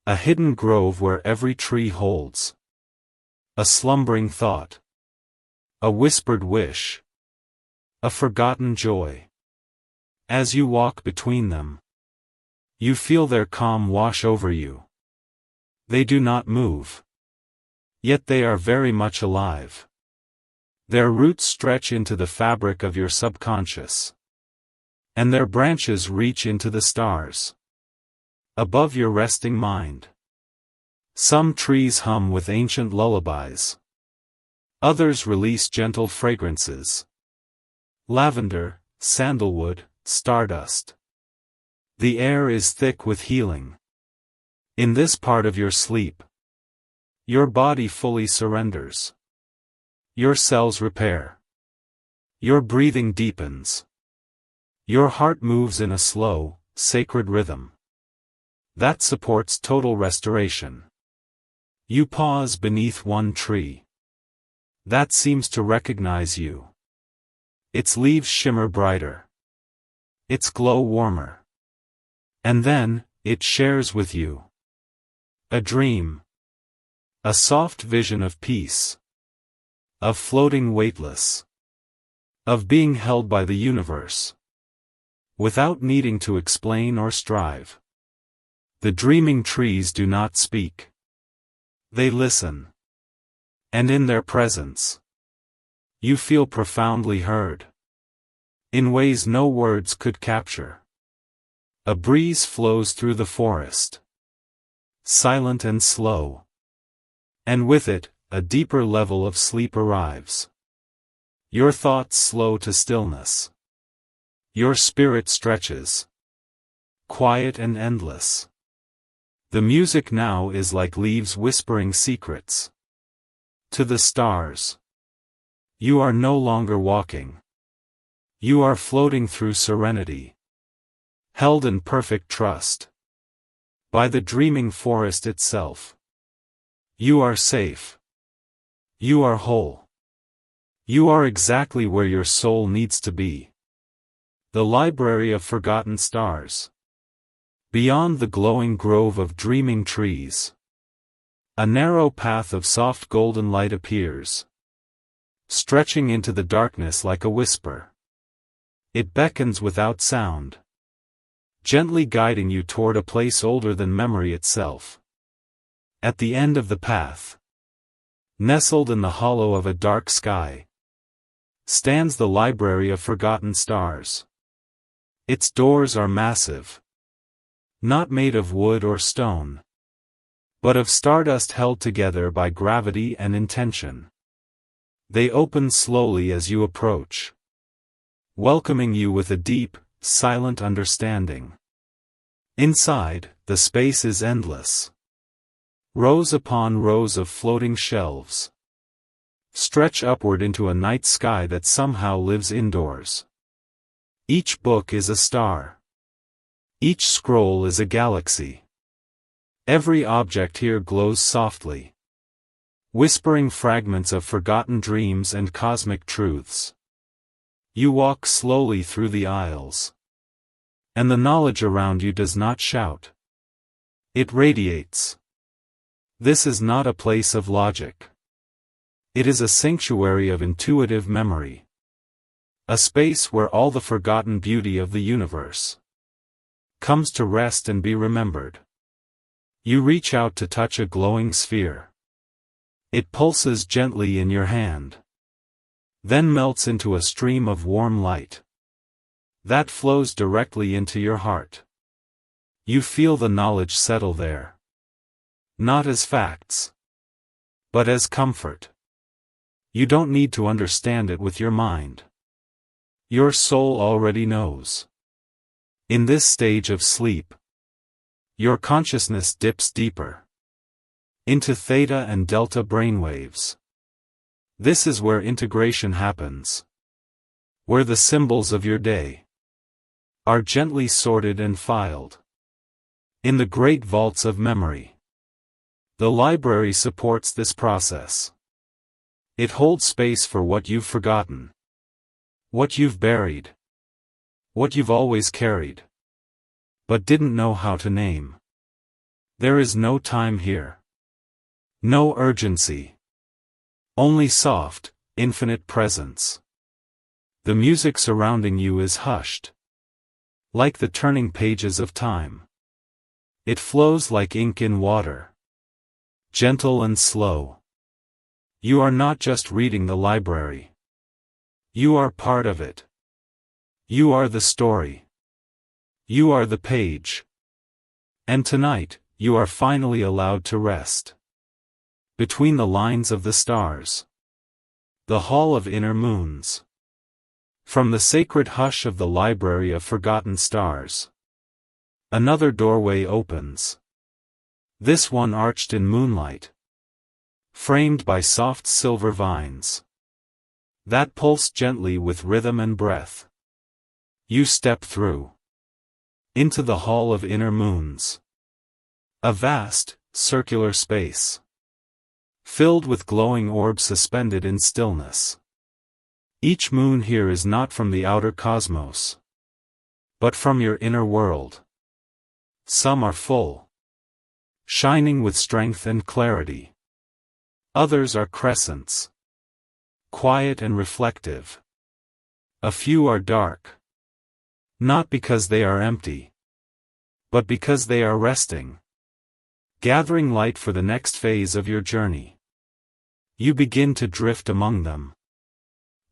A hidden grove where every tree holds a slumbering thought, a whispered wish, a forgotten joy. As you walk between them, you feel their calm wash over you. They do not move, yet they are very much alive. Their roots stretch into the fabric of your subconscious, and their branches reach into the stars above your resting mind. Some trees hum with ancient lullabies. Others release gentle fragrances. Lavender, sandalwood, stardust. The air is thick with healing. In this part of your sleep, your body fully surrenders. Your cells repair. Your breathing deepens. Your heart moves in a slow, sacred rhythm that supports total restoration. You pause beneath one tree that seems to recognize you. Its leaves shimmer brighter. Its glow warmer. And then, it shares with you a dream. A soft vision of peace. Of floating weightless. Of being held by the universe. Without needing to explain or strive. The dreaming trees do not speak. They listen. And in their presence, you feel profoundly heard. In ways no words could capture. A breeze flows through the forest. Silent and slow. And with it, a deeper level of sleep arrives. Your thoughts slow to stillness. Your spirit stretches. Quiet and endless. The music now is like leaves whispering secrets to the stars. You are no longer walking. You are floating through serenity. Held in perfect trust. By the dreaming forest itself. You are safe. You are whole. You are exactly where your soul needs to be. The library of forgotten stars. Beyond the glowing grove of dreaming trees. A narrow path of soft golden light appears. Stretching into the darkness like a whisper. It beckons without sound. Gently guiding you toward a place older than memory itself. At the end of the path, nestled in the hollow of a dark sky, stands the library of forgotten stars. Its doors are massive. Not made of wood or stone, but of stardust held together by gravity and intention. They open slowly as you approach, welcoming you with a deep, silent understanding. Inside, the space is endless. Rows upon rows of floating shelves stretch upward into a night sky that somehow lives indoors. Each book is a star. Each scroll is a galaxy. Every object here glows softly, whispering fragments of forgotten dreams and cosmic truths. You walk slowly through the aisles, and the knowledge around you does not shout. It radiates. This is not a place of logic. It is a sanctuary of intuitive memory. A space where all the forgotten beauty of the universe comes to rest and be remembered. You reach out to touch a glowing sphere. It pulses gently in your hand, then melts into a stream of warm light that flows directly into your heart. You feel the knowledge settle there. Not as facts, but as comfort. You don't need to understand it with your mind. Your soul already knows. In this stage of sleep, your consciousness dips deeper into theta and delta brainwaves. This is where integration happens, where the symbols of your day are gently sorted and filed in the great vaults of memory. The library supports this process. It holds space for what you've forgotten, what you've buried, what you've always carried, but didn't know how to name. There is no time here. No urgency. Only soft, infinite presence. The music surrounding you is hushed, like the turning pages of time. It flows like ink in water, gentle and slow. You are not just reading the library. You are part of it. You are the story. You are the page. And tonight, you are finally allowed to rest between the lines of the stars. The Hall of Inner Moons. From the sacred hush of the Library of Forgotten Stars, another doorway opens. This one arched in moonlight, framed by soft silver vines that pulse gently with rhythm and breath. You step through into the Hall of Inner Moons. A vast, circular space, filled with glowing orbs suspended in stillness. Each moon here is not from the outer cosmos, but from your inner world. Some are full, shining with strength and clarity. Others are crescents, quiet and reflective. A few are dark, not because they are empty, but because they are resting, gathering light for the next phase of your journey. You begin to drift among them,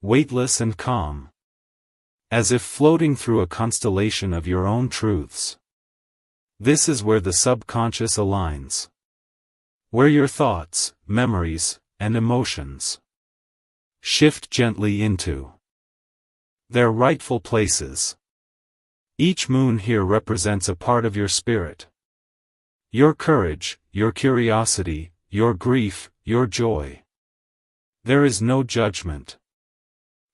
weightless and calm, as if floating through a constellation of your own truths. This is where the subconscious aligns, where your thoughts, memories, and emotions shift gently into their rightful places. Each moon here represents a part of your spirit. Your courage, your curiosity, your grief, your joy. There is no judgment,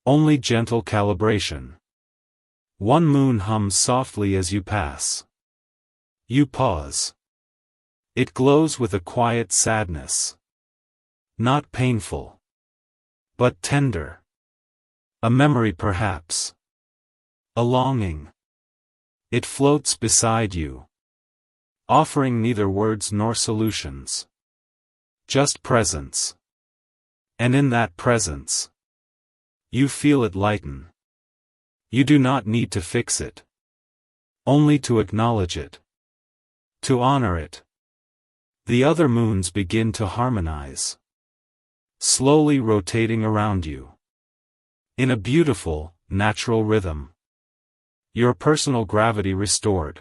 only gentle calibration. One moon hums softly as you pass. You pause. It glows with a quiet sadness. Not painful, but tender. A memory perhaps. A longing. It floats beside you, offering neither words nor solutions. Just presence. And in that presence, you feel it lighten. You do not need to fix it, only to acknowledge it, to honor it. The other moons begin to harmonize, slowly rotating around you, in a beautiful, natural rhythm. Your personal gravity restored.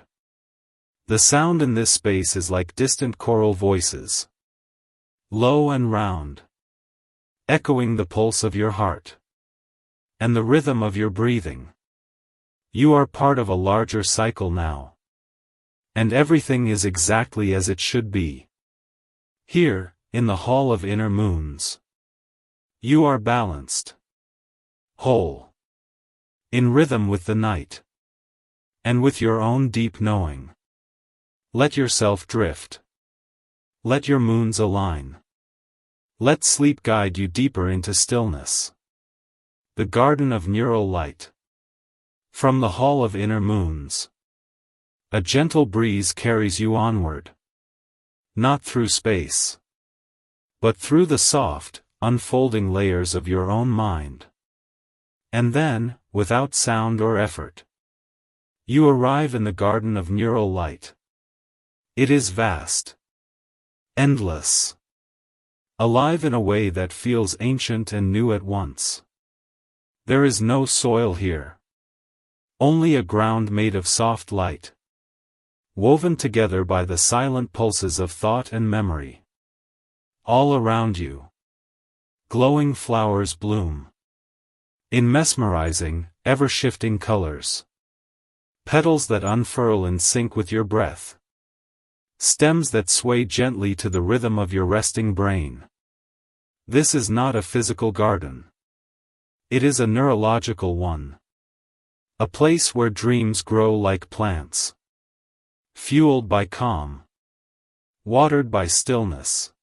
The sound in this space is like distant choral voices, low and round, echoing the pulse of your heart and the rhythm of your breathing. You are part of a larger cycle now, and everything is exactly as it should be. Here, in the Hall of Inner Moons, you are balanced, whole, in rhythm with the night, and with your own deep knowing. Let yourself drift. Let your moons align. Let sleep guide you deeper into stillness. The Garden of Neural Light. From the Hall of Inner Moons, a gentle breeze carries you onward. Not through space, but through the soft, unfolding layers of your own mind. And then, without sound or effort, you arrive in the Garden of Neural Light. It is vast, endless, alive in a way that feels ancient and new at once. There is no soil here, only a ground made of soft light, woven together by the silent pulses of thought and memory. All around you, glowing flowers bloom, in mesmerizing, ever-shifting colors. Petals that unfurl in sync with your breath. Stems that sway gently to the rhythm of your resting brain. This is not a physical garden. It is a neurological one. A place where dreams grow like plants. Fueled by calm. Watered by stillness.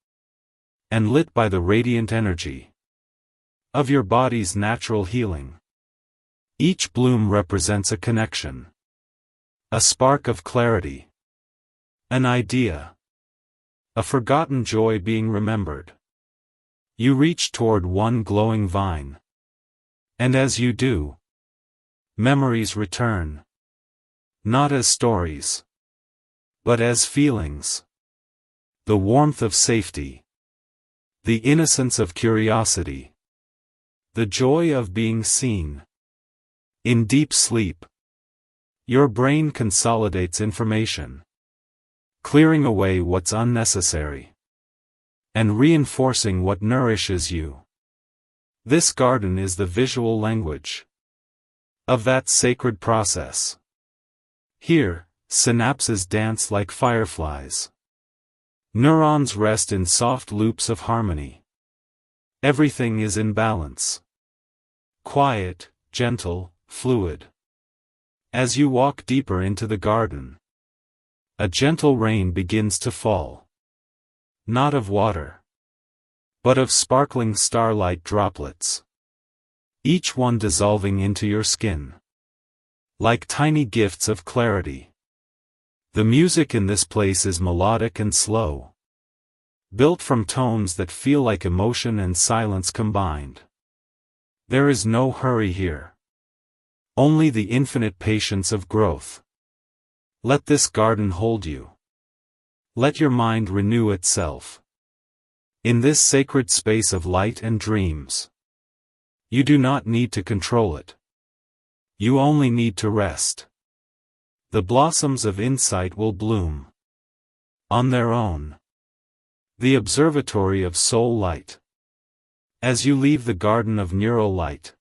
And lit by the radiant energy of your body's natural healing. Each bloom represents a connection. A spark of clarity. An idea. A forgotten joy being remembered. You reach toward one glowing vine. And as you do, memories return. Not as stories, but as feelings. The warmth of safety. The innocence of curiosity. The joy of being seen. In deep sleep, your brain consolidates information, clearing away what's unnecessary, and reinforcing what nourishes you. This garden is the visual language of that sacred process. Here, synapses dance like fireflies. Neurons rest in soft loops of harmony. Everything is in balance. Quiet, gentle, fluid. As you walk deeper into the garden, a gentle rain begins to fall. Not of water, but of sparkling starlight droplets. Each one dissolving into your skin. Like tiny gifts of clarity. The music in this place is melodic and slow. Built from tones that feel like emotion and silence combined. There is no hurry here. Only the infinite patience of growth. Let this garden hold you. Let your mind renew itself. In this sacred space of light and dreams. You do not need to control it. You only need to rest. The blossoms of insight will bloom. On their own. The observatory of soul light. As you leave the garden of neural light.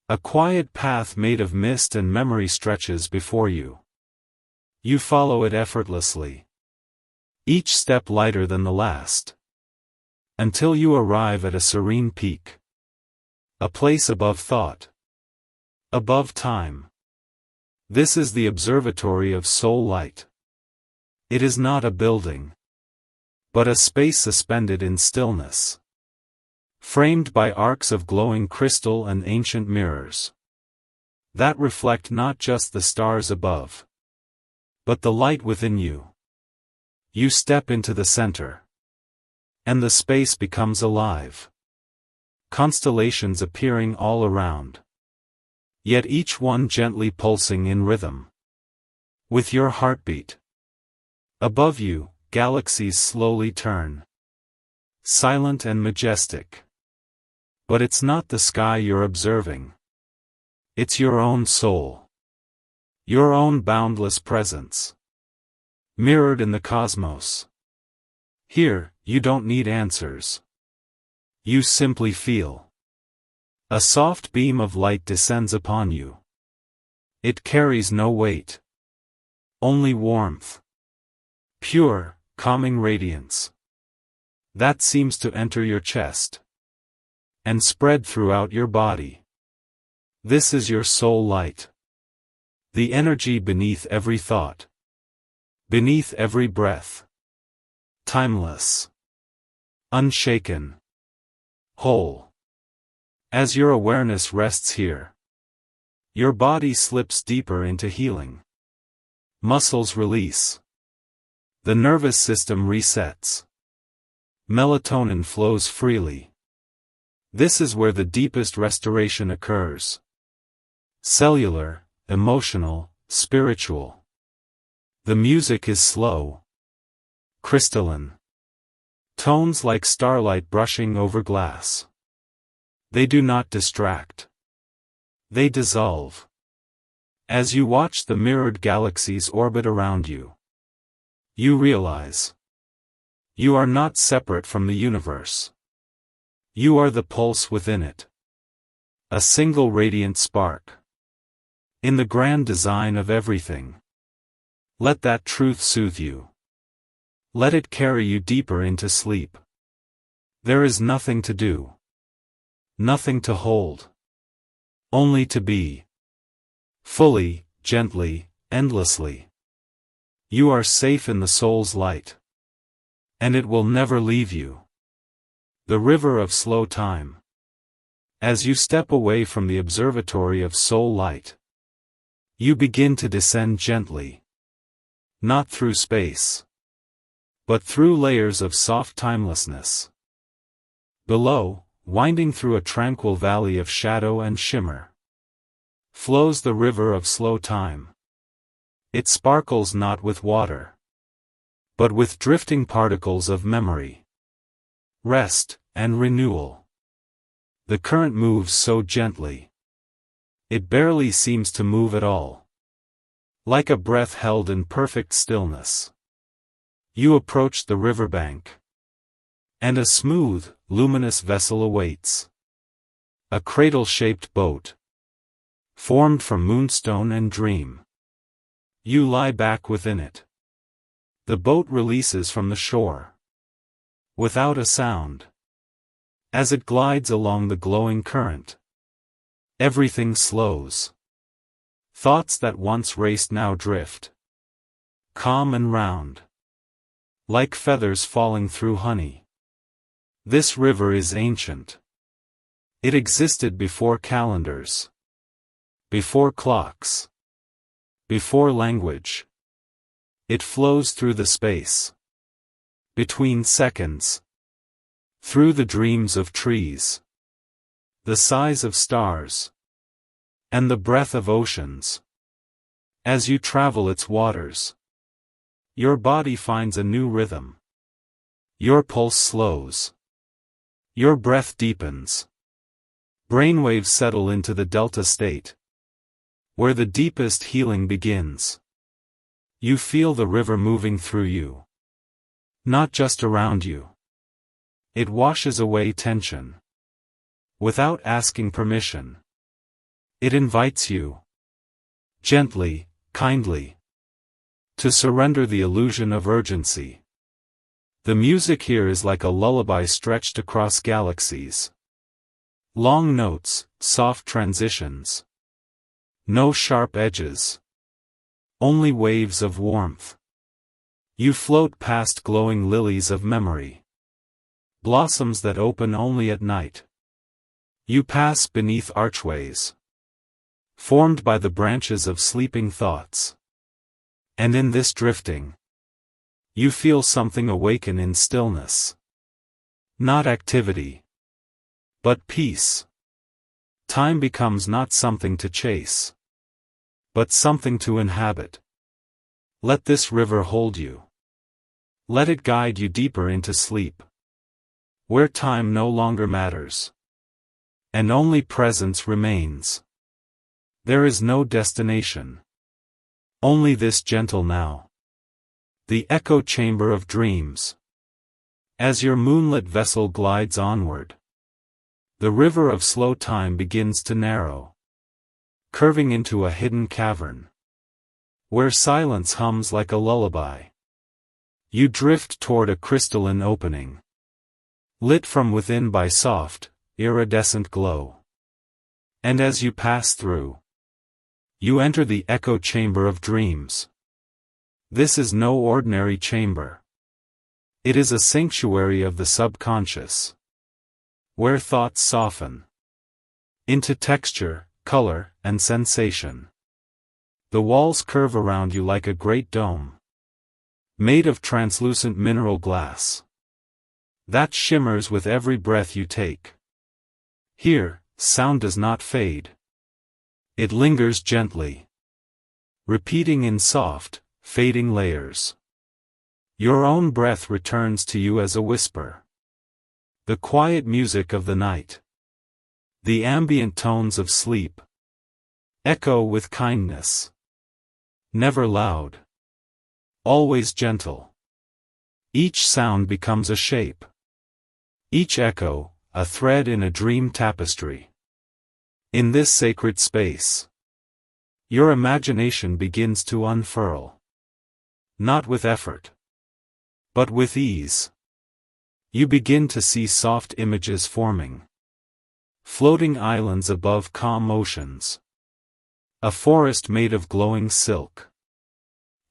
A quiet path made of mist and memory stretches before you. You follow it effortlessly. Each step lighter than the last. Until you arrive at a serene peak. A place above thought. Above time. This is the observatory of soul light. It is not a building, but a space suspended in stillness. Framed by arcs of glowing crystal and ancient mirrors. That reflect not just the stars above, but the light within you. You step into the center. And the space becomes alive. Constellations appearing all around. Yet each one gently pulsing in rhythm. With your heartbeat. Above you, galaxies slowly turn. Silent and majestic. But it's not the sky you're observing. It's your own soul. Your own boundless presence. Mirrored in the cosmos. Here, you don't need answers. You simply feel. A soft beam of light descends upon you. It carries no weight. Only warmth. Pure, calming radiance. That seems to enter your chest. And spread throughout your body. This is your soul light. The energy beneath every thought. Beneath every breath. Timeless. Unshaken. Whole. As your awareness rests here, your body slips deeper into healing. Muscles release. The nervous system resets. Melatonin flows freely. This is where the deepest restoration occurs. Cellular, emotional, spiritual. The music is slow. Crystalline. Tones like starlight brushing over glass. They do not distract. They dissolve. As you watch the mirrored galaxies orbit around you, you realize you are not separate from the universe. You are the pulse within it. A single radiant spark. in the grand design of everything. Let that truth soothe you. Let it carry you deeper into sleep. There is nothing to do. Nothing to hold. Only to be. Fully, gently, endlessly. You are safe in the soul's light. And it will never leave you. The river of slow time. As you step away from the observatory of soul light, you begin to descend gently. Not through space, but through layers of soft timelessness. Below, winding through a tranquil valley of shadow and shimmer, flows the river of slow time. It sparkles not with water, but with drifting particles of memory, rest, and renewal. The current moves so gently. It barely seems to move at all. Like a breath held in perfect stillness. You approach the riverbank. And a smooth, luminous vessel awaits. A cradle-shaped boat. Formed from moonstone and dream. You lie back within it. The boat releases from the shore. Without a sound. As it glides along the glowing current. Everything slows. Thoughts that once raced now drift. Calm and round. Like feathers falling through honey. This river is ancient. It existed before calendars. Before clocks. Before language. It flows through the space. Between seconds. Through the dreams of trees. The sighs of stars. And the breath of oceans. As you travel its waters, your body finds a new rhythm. Your pulse slows. Your breath deepens. Brainwaves settle into the delta state, where the deepest healing begins. You feel the river moving through you. Not just around you. It washes away tension. Without asking permission. It invites you. Gently, kindly. To surrender the illusion of urgency. The music here is like a lullaby stretched across galaxies. Long notes, soft transitions. No sharp edges. Only waves of warmth. You float past glowing lilies of memory. Blossoms that open only at night. You pass beneath archways. Formed by the branches of sleeping thoughts. And in this drifting, you feel something awaken in stillness. Not activity, but peace. Time becomes not something to chase, but something to inhabit. Let this river hold you. Let it guide you deeper into sleep, where time no longer matters, and only presence remains. There is no destination. Only this gentle now. The echo chamber of dreams. As your moonlit vessel glides onward, the river of slow time begins to narrow, curving into a hidden cavern, where silence hums like a lullaby. You drift toward a crystalline opening, lit from within by soft, iridescent glow. And as you pass through, you enter the echo chamber of dreams. This is no ordinary chamber. It is a sanctuary of the subconscious, where thoughts soften into texture, color, and sensation. The walls curve around you like a great dome, made of translucent mineral glass, that shimmers with every breath you take. Here, sound does not fade. It lingers gently, repeating in soft, fading layers. Your own breath returns to you as a whisper. The quiet music of the night. The ambient tones of sleep. Echo with kindness. Never loud. Always gentle. Each sound becomes a shape. Each echo, a thread in a dream tapestry. In this sacred space, Your imagination begins to unfurl. Not with effort, but with ease. You begin to see soft images forming. Floating islands above calm oceans. A forest made of glowing silk.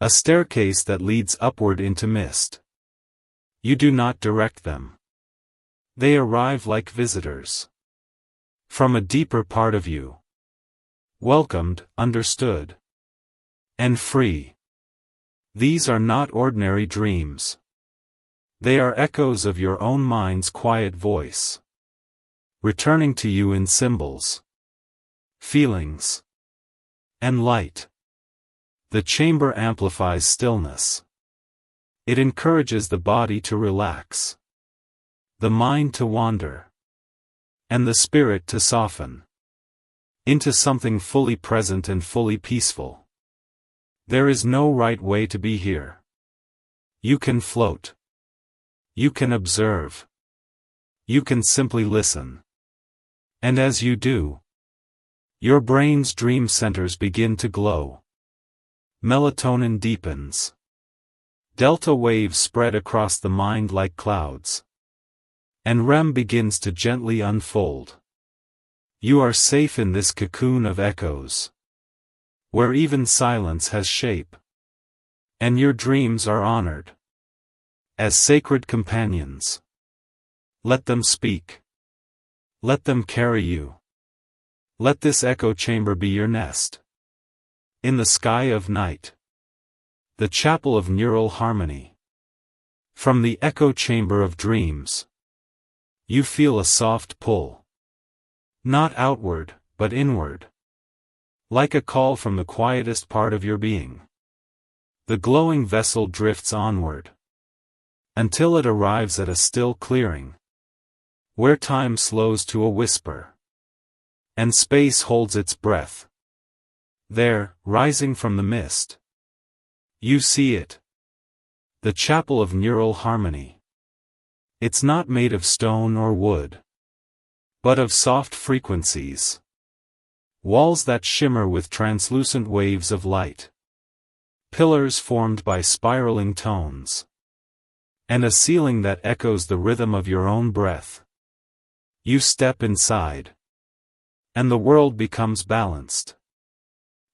A staircase that leads upward into mist. You do not direct them. They arrive like visitors. From a deeper part of you. Welcomed, understood. And free. These are not ordinary dreams. They are echoes of your own mind's quiet voice. Returning to you in symbols. Feelings. And light. The chamber amplifies stillness. It encourages the body to relax. The mind to wander. And the spirit to soften. Into something fully present and fully peaceful. There is no right way to be here. You can float. You can observe. You can simply listen. And as you do, your brain's dream centers begin to glow. Melatonin deepens. Delta waves spread across the mind like clouds. And REM begins to gently unfold. You are safe in this cocoon of echoes. Where even silence has shape. And your dreams are honored. As sacred companions. Let them speak. Let them carry you. Let this echo chamber be your nest. In the sky of night. The chapel of neural harmony. From the echo chamber of dreams. You feel a soft pull. Not outward, but inward. Like a call from the quietest part of your being. The glowing vessel drifts onward. Until it arrives at a still clearing. Where time slows to a whisper. And space holds its breath. There, rising from the mist. You see it. The chapel of neural harmony. It's not made of stone or wood. But of soft frequencies. Walls that shimmer with translucent waves of light. Pillars formed by spiraling tones. And a ceiling that echoes the rhythm of your own breath. You step inside. And the world becomes balanced.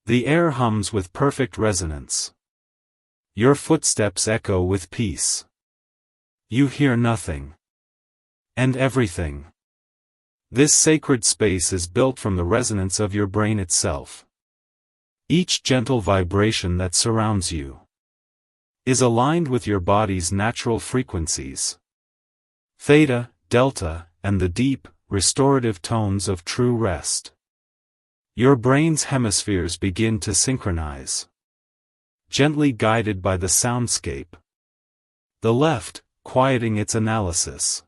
The air hums with perfect resonance. Your footsteps echo with peace. You hear nothing. And everything. This sacred space is built from the resonance of your brain itself. Each gentle vibration that surrounds you is aligned with your body's natural frequencies. Theta, delta, and the deep, restorative tones of true rest. Your brain's hemispheres begin to synchronize. Gently guided by the soundscape. The left, quieting its analysis.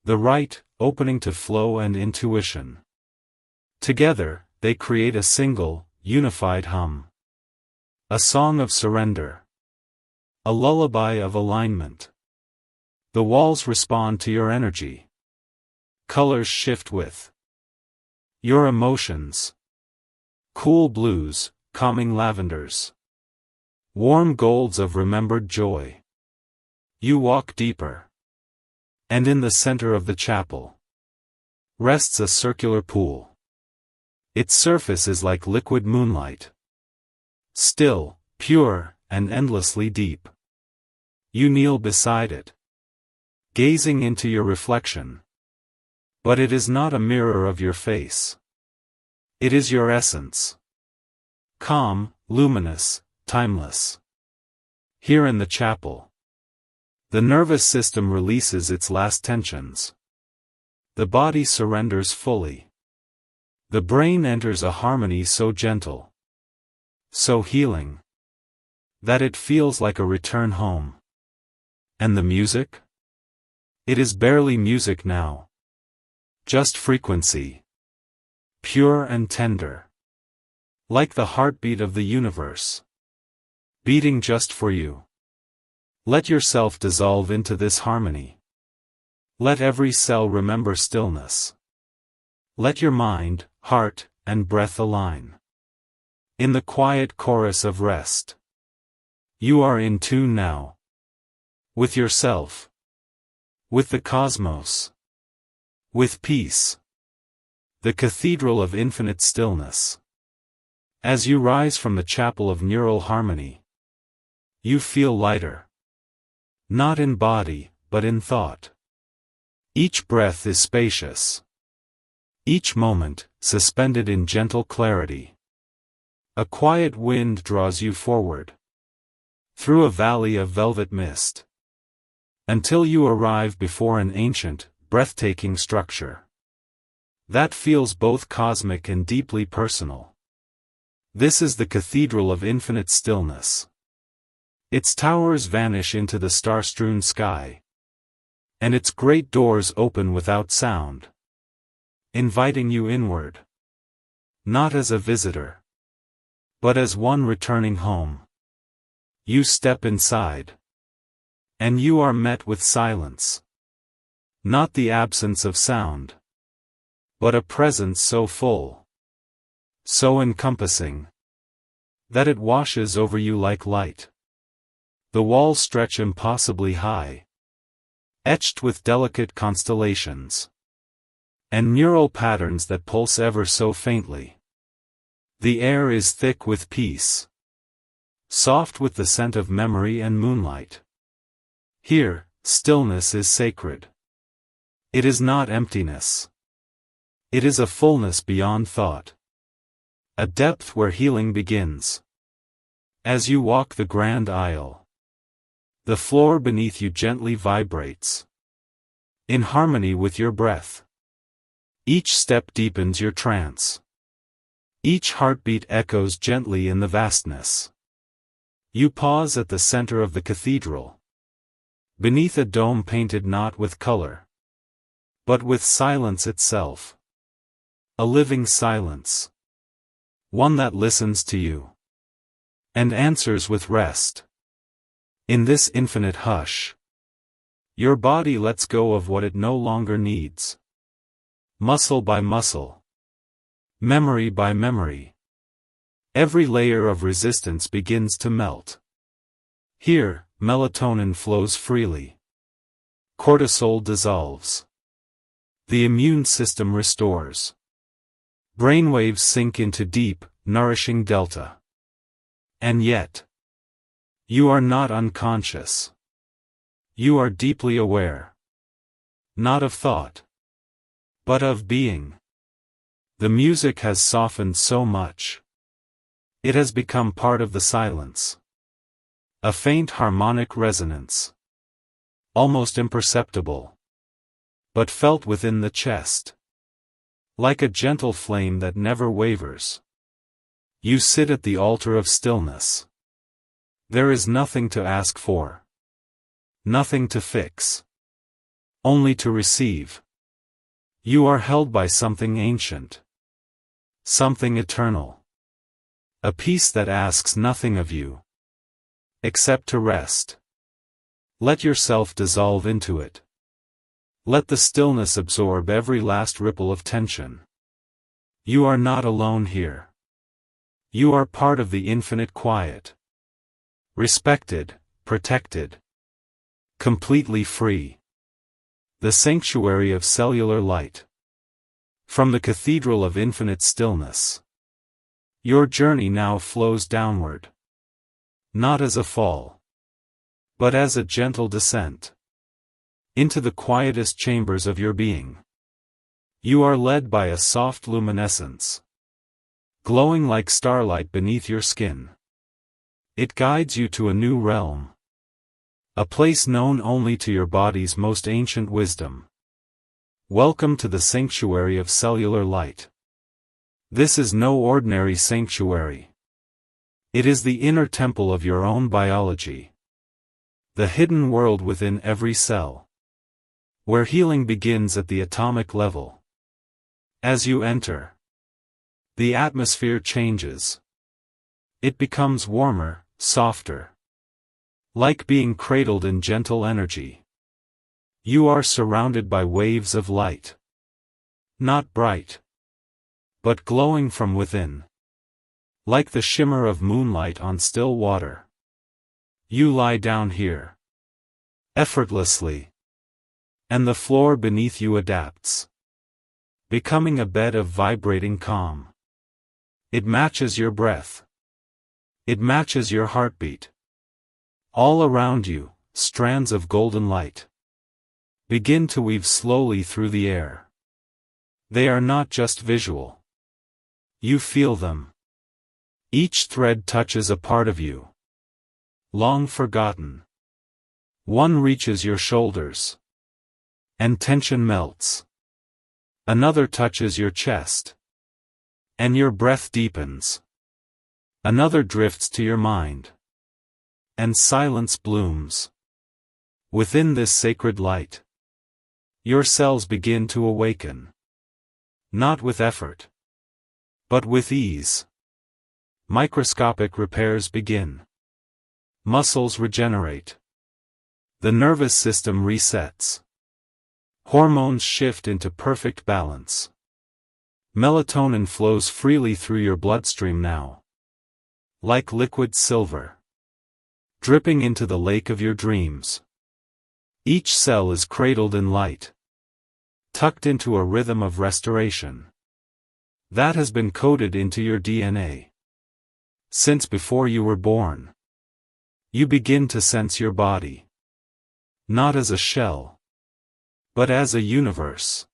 The right, opening to flow and intuition. Together, they create a single, unified hum. A song of surrender. A lullaby of alignment. The walls respond to your energy. Colors shift with your emotions. Cool blues, calming lavenders. Warm golds of remembered joy. You walk deeper. And in the center of the chapel rests a circular pool. Its surface is like liquid moonlight. Still, pure, and endlessly deep. You kneel beside it. Gazing into your reflection. But it is not a mirror of your face. It is your essence. Calm, luminous, timeless. Here in the chapel. The nervous system releases its last tensions. The body surrenders fully. The brain enters a harmony so gentle. So healing. That it feels like a return home. And the music? It is barely music now. Just frequency. Pure and tender. Like the heartbeat of the universe. Beating just for you. Let yourself dissolve into this harmony. Let every cell remember stillness. Let your mind, heart, and breath align. in the quiet chorus of rest. You are in tune now. With yourself. With the cosmos. With peace. The cathedral of infinite stillness. As you rise from the chapel of neural harmony, you feel lighter. Not in body, but in thought. Each breath is spacious. Each moment, suspended in gentle clarity. A quiet wind draws you forward. Through a valley of velvet mist. Until you arrive before an ancient, breathtaking structure. That feels both cosmic and deeply personal. This is the cathedral of infinite stillness. Its towers vanish into the star-strewn sky. And its great doors open without sound. Inviting you inward. Not as a visitor. But as one returning home. You step inside. And you are met with silence. Not the absence of sound. But a presence so full. So encompassing. That it washes over you like light. The walls stretch impossibly high. Etched with delicate constellations. And neural patterns that pulse ever so faintly. The air is thick with peace. Soft with the scent of memory and moonlight. Here, stillness is sacred. It is not emptiness. It is a fullness beyond thought. A depth where healing begins. As you walk the grand aisle, the floor beneath you gently vibrates. In harmony with your breath. Each step deepens your trance. Each heartbeat echoes gently in the vastness. You pause at the center of the cathedral. Beneath a dome painted not with color, but with silence itself. A living silence. One that listens to you. And answers with rest. In this infinite hush. Your body lets go of what it no longer needs. Muscle by muscle. Memory by memory. Every layer of resistance begins to melt. Here, melatonin flows freely. Cortisol dissolves. The immune system restores. Brainwaves sink into deep, nourishing delta. And yet, you are not unconscious. You are deeply aware. Not of thought, but of being. The music has softened so much. It has become part of the silence. A faint harmonic resonance. Almost imperceptible. But felt within the chest. Like a gentle flame that never wavers. You sit at the altar of stillness. There is nothing to ask for. Nothing to fix. Only to receive. You are held by something ancient. Something eternal. A peace that asks nothing of you. Except to rest. Let yourself dissolve into it. Let the stillness absorb every last ripple of tension. You are not alone here. You are part of the infinite quiet. Respected, protected. Completely free. The sanctuary of cellular light. From the cathedral of infinite stillness. Your journey now flows downward. Not as a fall. But as a gentle descent. Into the quietest chambers of your being. You are led by a soft luminescence. Glowing like starlight beneath your skin. It guides you to a new realm. A place known only to your body's most ancient wisdom. Welcome to the sanctuary of cellular light. This is no ordinary sanctuary. It is the inner temple of your own biology. The hidden world within every cell. Where healing begins at the atomic level. As you enter, the atmosphere changes. It becomes warmer, softer. Like being cradled in gentle energy. You are surrounded by waves of light. Not bright, but glowing from within. Like the shimmer of moonlight on still water. You lie down here. Effortlessly. And the floor beneath you adapts. Becoming a bed of vibrating calm. It matches your breath. It matches your heartbeat. All around you, strands of golden light begin to weave slowly through the air. They are not just visual. You feel them. Each thread touches a part of you. Long forgotten. One reaches your shoulders. And tension melts. Another touches your chest. And your breath deepens. Another drifts to your mind. And silence blooms. Within this sacred light, your cells begin to awaken. Not with effort, but with ease. Microscopic repairs begin. Muscles regenerate. The nervous system resets. Hormones shift into perfect balance. Melatonin flows freely through your bloodstream now. Like liquid silver. Dripping into the lake of your dreams. Each cell is cradled in light. Tucked into a rhythm of restoration. That has been coded into your DNA. Since before you were born. You begin to sense your body. Not as a shell. But as a universe.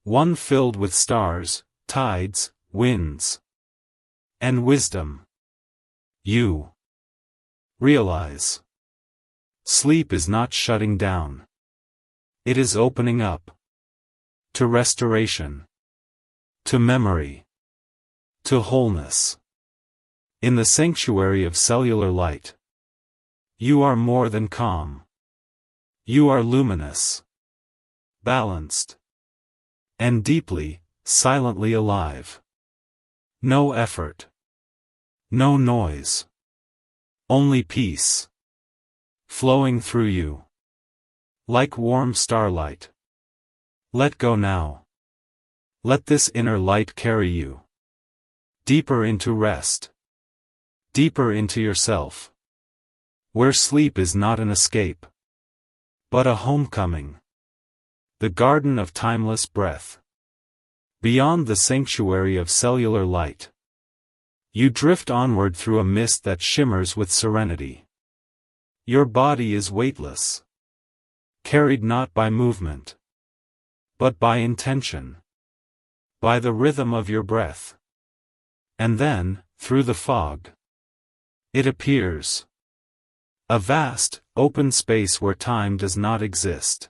One filled with stars, tides, winds. And wisdom. You realize. Sleep is not shutting down. It is opening up. To restoration. To memory. To wholeness. In the sanctuary of cellular light. You are more than calm. You are luminous. Balanced. And deeply, silently alive. No effort. No noise. Only peace. Flowing through you. Like warm starlight. Let go now. Let this inner light carry you. Deeper into rest. Deeper into yourself. Where sleep is not an escape. But a homecoming. The garden of timeless breath. Beyond the sanctuary of cellular light. You drift onward through a mist that shimmers with serenity. Your body is weightless. Carried not by movement. But by intention. By the rhythm of your breath. And then, through the fog. It appears. A vast, open space where time does not exist.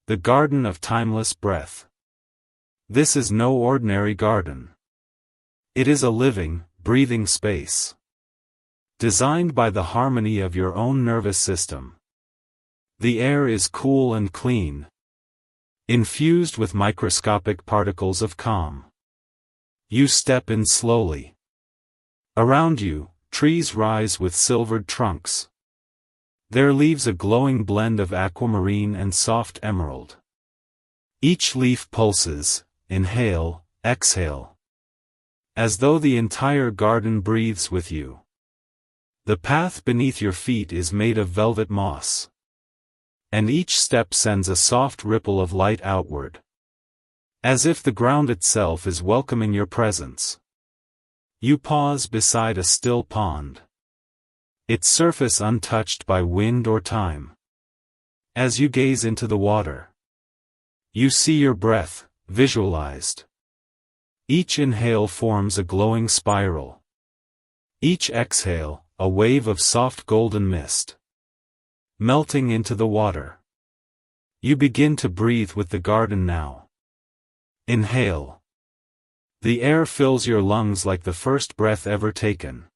The garden of timeless breath. This is no ordinary garden. It is a living, breathing space. Designed by the harmony of your own nervous system. The air is cool and clean. Infused with microscopic particles of calm. You step in slowly. Around you, trees rise with silvered trunks. Their leaves a glowing blend of aquamarine and soft emerald. Each leaf pulses, inhale, exhale. As though the entire garden breathes with you. The path beneath your feet is made of velvet moss. And each step sends a soft ripple of light outward. As if the ground itself is welcoming your presence. You pause beside a still pond. Its surface untouched by wind or time. As you gaze into the water. You see your breath, visualized. Each inhale forms a glowing spiral. Each exhale, a wave of soft golden mist. Melting into the water. You begin to breathe with the garden now. Inhale. The air fills your lungs like the first breath ever taken.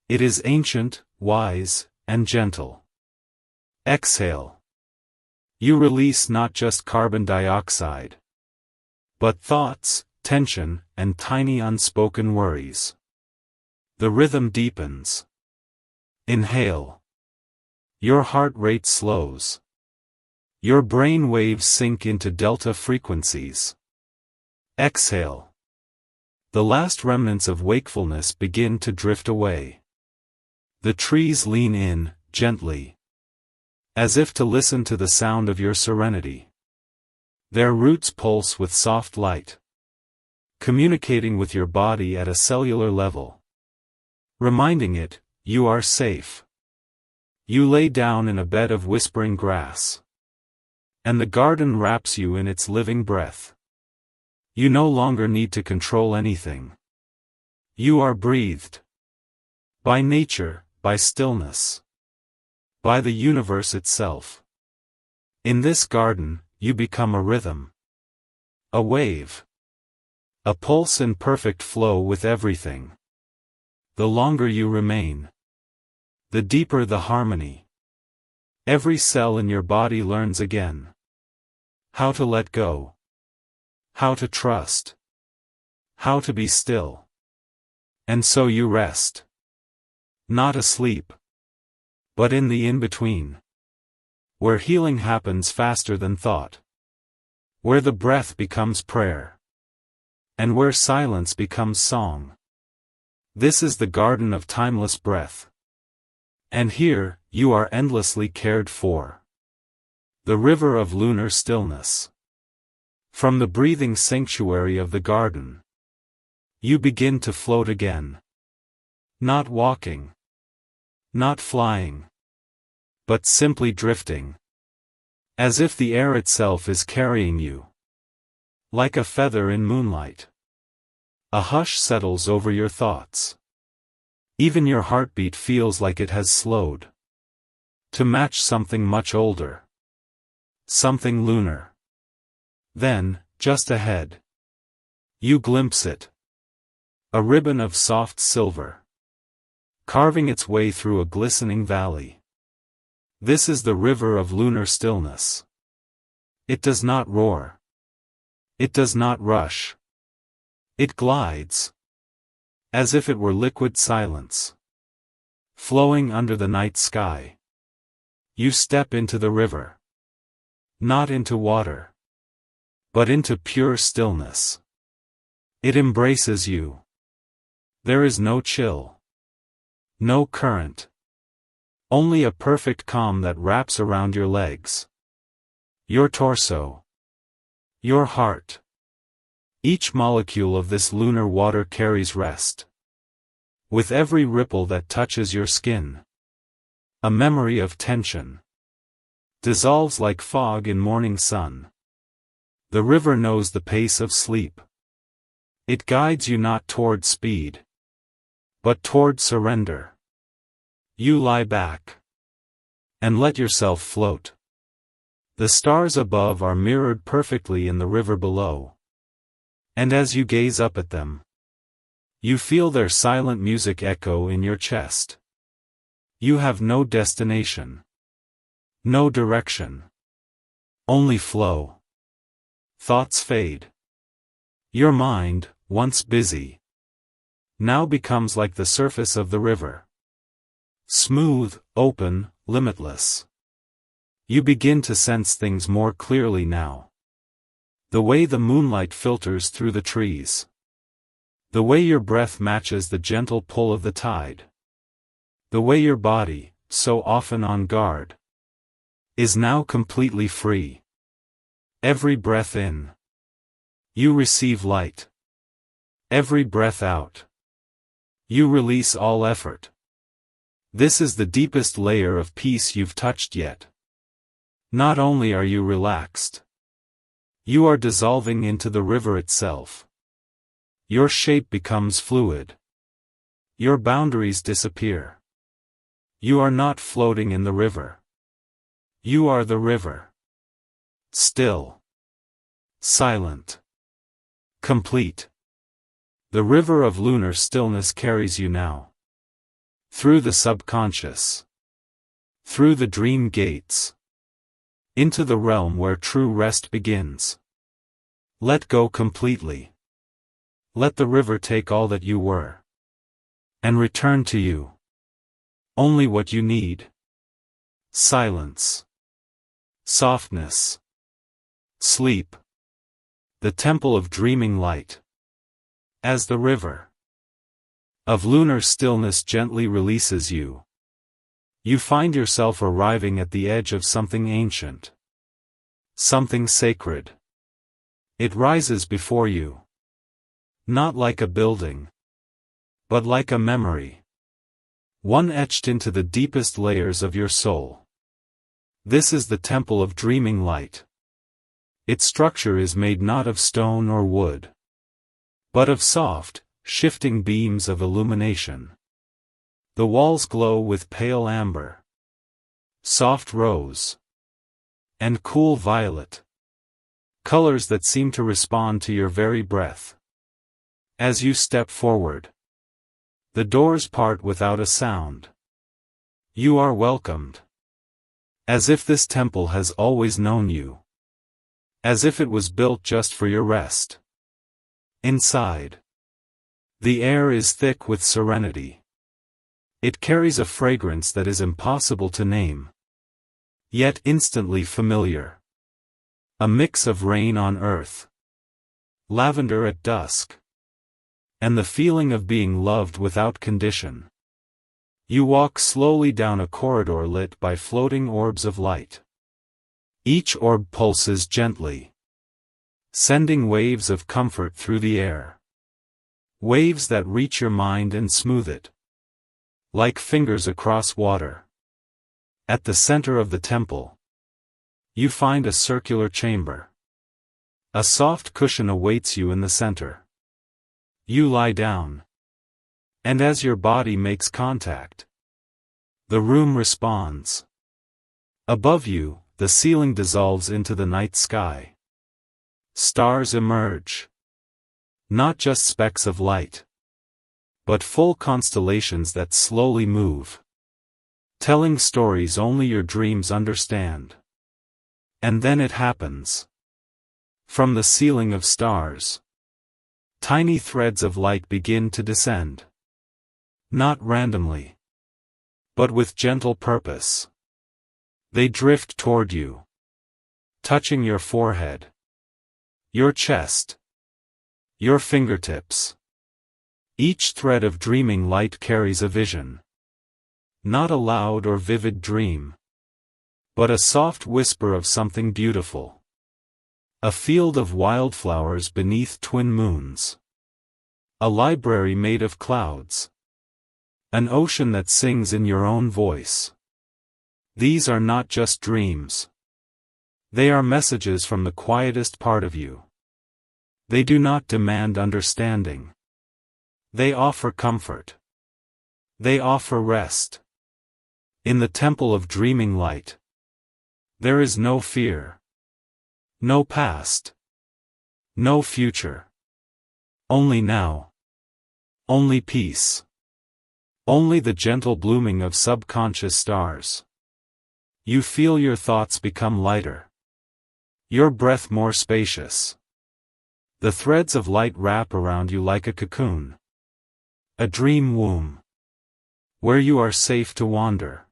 It is ancient, wise, and gentle. Exhale. You release not just carbon dioxide. But thoughts, tension, and tiny unspoken worries. The rhythm deepens. Inhale. Your heart rate slows. Your brain waves sink into delta frequencies. Exhale. The last remnants of wakefulness begin to drift away. The trees lean in, gently, as if to listen to the sound of your serenity. Their roots pulse with soft light, communicating with your body at a cellular level, reminding it, you are safe. You lay down in a bed of whispering grass, and the garden wraps you in its living breath. You no longer need to control anything. You are breathed by nature, by stillness, by the universe itself. In this garden, you become a rhythm, a wave, a pulse in perfect flow with everything. The longer you remain, the deeper the harmony. Every cell in your body learns again how to let go, how to trust, how to be still. And so you rest, not asleep, but in the in-between, where healing happens faster than thought, where the breath becomes prayer, and where silence becomes song. This is the garden of timeless breath. And here, you are endlessly cared for. The river of lunar stillness. From the breathing sanctuary of the garden, you begin to float again. Not walking, not flying, but simply drifting, as if the air itself is carrying you. Like a feather in moonlight. A hush settles over your thoughts. Even your heartbeat feels like it has slowed to match something much older, something lunar. Then, just ahead, you glimpse it. A ribbon of soft silver, carving its way through a glistening valley. This is the river of lunar stillness. It does not roar. It does not rush. It glides, as if it were liquid silence, flowing under the night sky. You step into the river. Not into water, but into pure stillness. It embraces you. There is no chill, no current, only a perfect calm that wraps around your legs, your torso, your heart. Each molecule of this lunar water carries rest. With every ripple that touches your skin, a memory of tension dissolves like fog in morning sun. The river knows the pace of sleep. It guides you not toward speed, but toward surrender. You lie back and let yourself float. The stars above are mirrored perfectly in the river below. And as you gaze up at them, you feel their silent music echo in your chest. You have no destination, no direction, only flow. Thoughts fade. Your mind, once busy, now becomes like the surface of the river. Smooth, open, limitless. You begin to sense things more clearly now. The way the moonlight filters through the trees. The way your breath matches the gentle pull of the tide. The way your body, so often on guard, is now completely free. Every breath in, you receive light. Every breath out, you release all effort. This is the deepest layer of peace you've touched yet. Not only are you relaxed, you are dissolving into the river itself. Your shape becomes fluid. Your boundaries disappear. You are not floating in the river. You are the river. Still. Silent. Complete. The river of lunar stillness carries you now. Through the subconscious. Through the dream gates. Into the realm where true rest begins. Let go completely. Let the river take all that you were. And return to you. Only what you need. Silence. Softness. Sleep. The temple of dreaming light. As the river of lunar stillness gently releases you, you find yourself arriving at the edge of something ancient. Something sacred. It rises before you. Not like a building, but like a memory. One etched into the deepest layers of your soul. This is the temple of dreaming light. Its structure is made not of stone or wood, but of soft, shifting beams of illumination. The walls glow with pale amber, soft rose, and cool violet, colors that seem to respond to your very breath. As you step forward, the doors part without a sound. You are welcomed. As if this temple has always known you. As if it was built just for your rest. Inside, the air is thick with serenity. It carries a fragrance that is impossible to name, yet instantly familiar. A mix of rain on earth, lavender at dusk, and the feeling of being loved without condition. You walk slowly down a corridor lit by floating orbs of light. Each orb pulses gently, sending waves of comfort through the air. Waves that reach your mind and smooth it, like fingers across water. At the center of the temple, you find a circular chamber. A soft cushion awaits you in the center. You lie down, and as your body makes contact, the room responds. Above you, the ceiling dissolves into the night sky. Stars emerge. Not just specks of light, but full constellations that slowly move, telling stories only your dreams understand. And then it happens. From the ceiling of stars, tiny threads of light begin to descend. Not randomly, but with gentle purpose. They drift toward you, touching your forehead, your chest, your fingertips. Each thread of dreaming light carries a vision. Not a loud or vivid dream, but a soft whisper of something beautiful. A field of wildflowers beneath twin moons. A library made of clouds. An ocean that sings in your own voice. These are not just dreams. They are messages from the quietest part of you. They do not demand understanding. They offer comfort. They offer rest. In the temple of dreaming light, there is no fear. No past. No future. Only now. Only peace. Only the gentle blooming of subconscious stars. You feel your thoughts become lighter. Your breath more spacious. The threads of light wrap around you like a cocoon. A dream womb. Where you are safe to wander.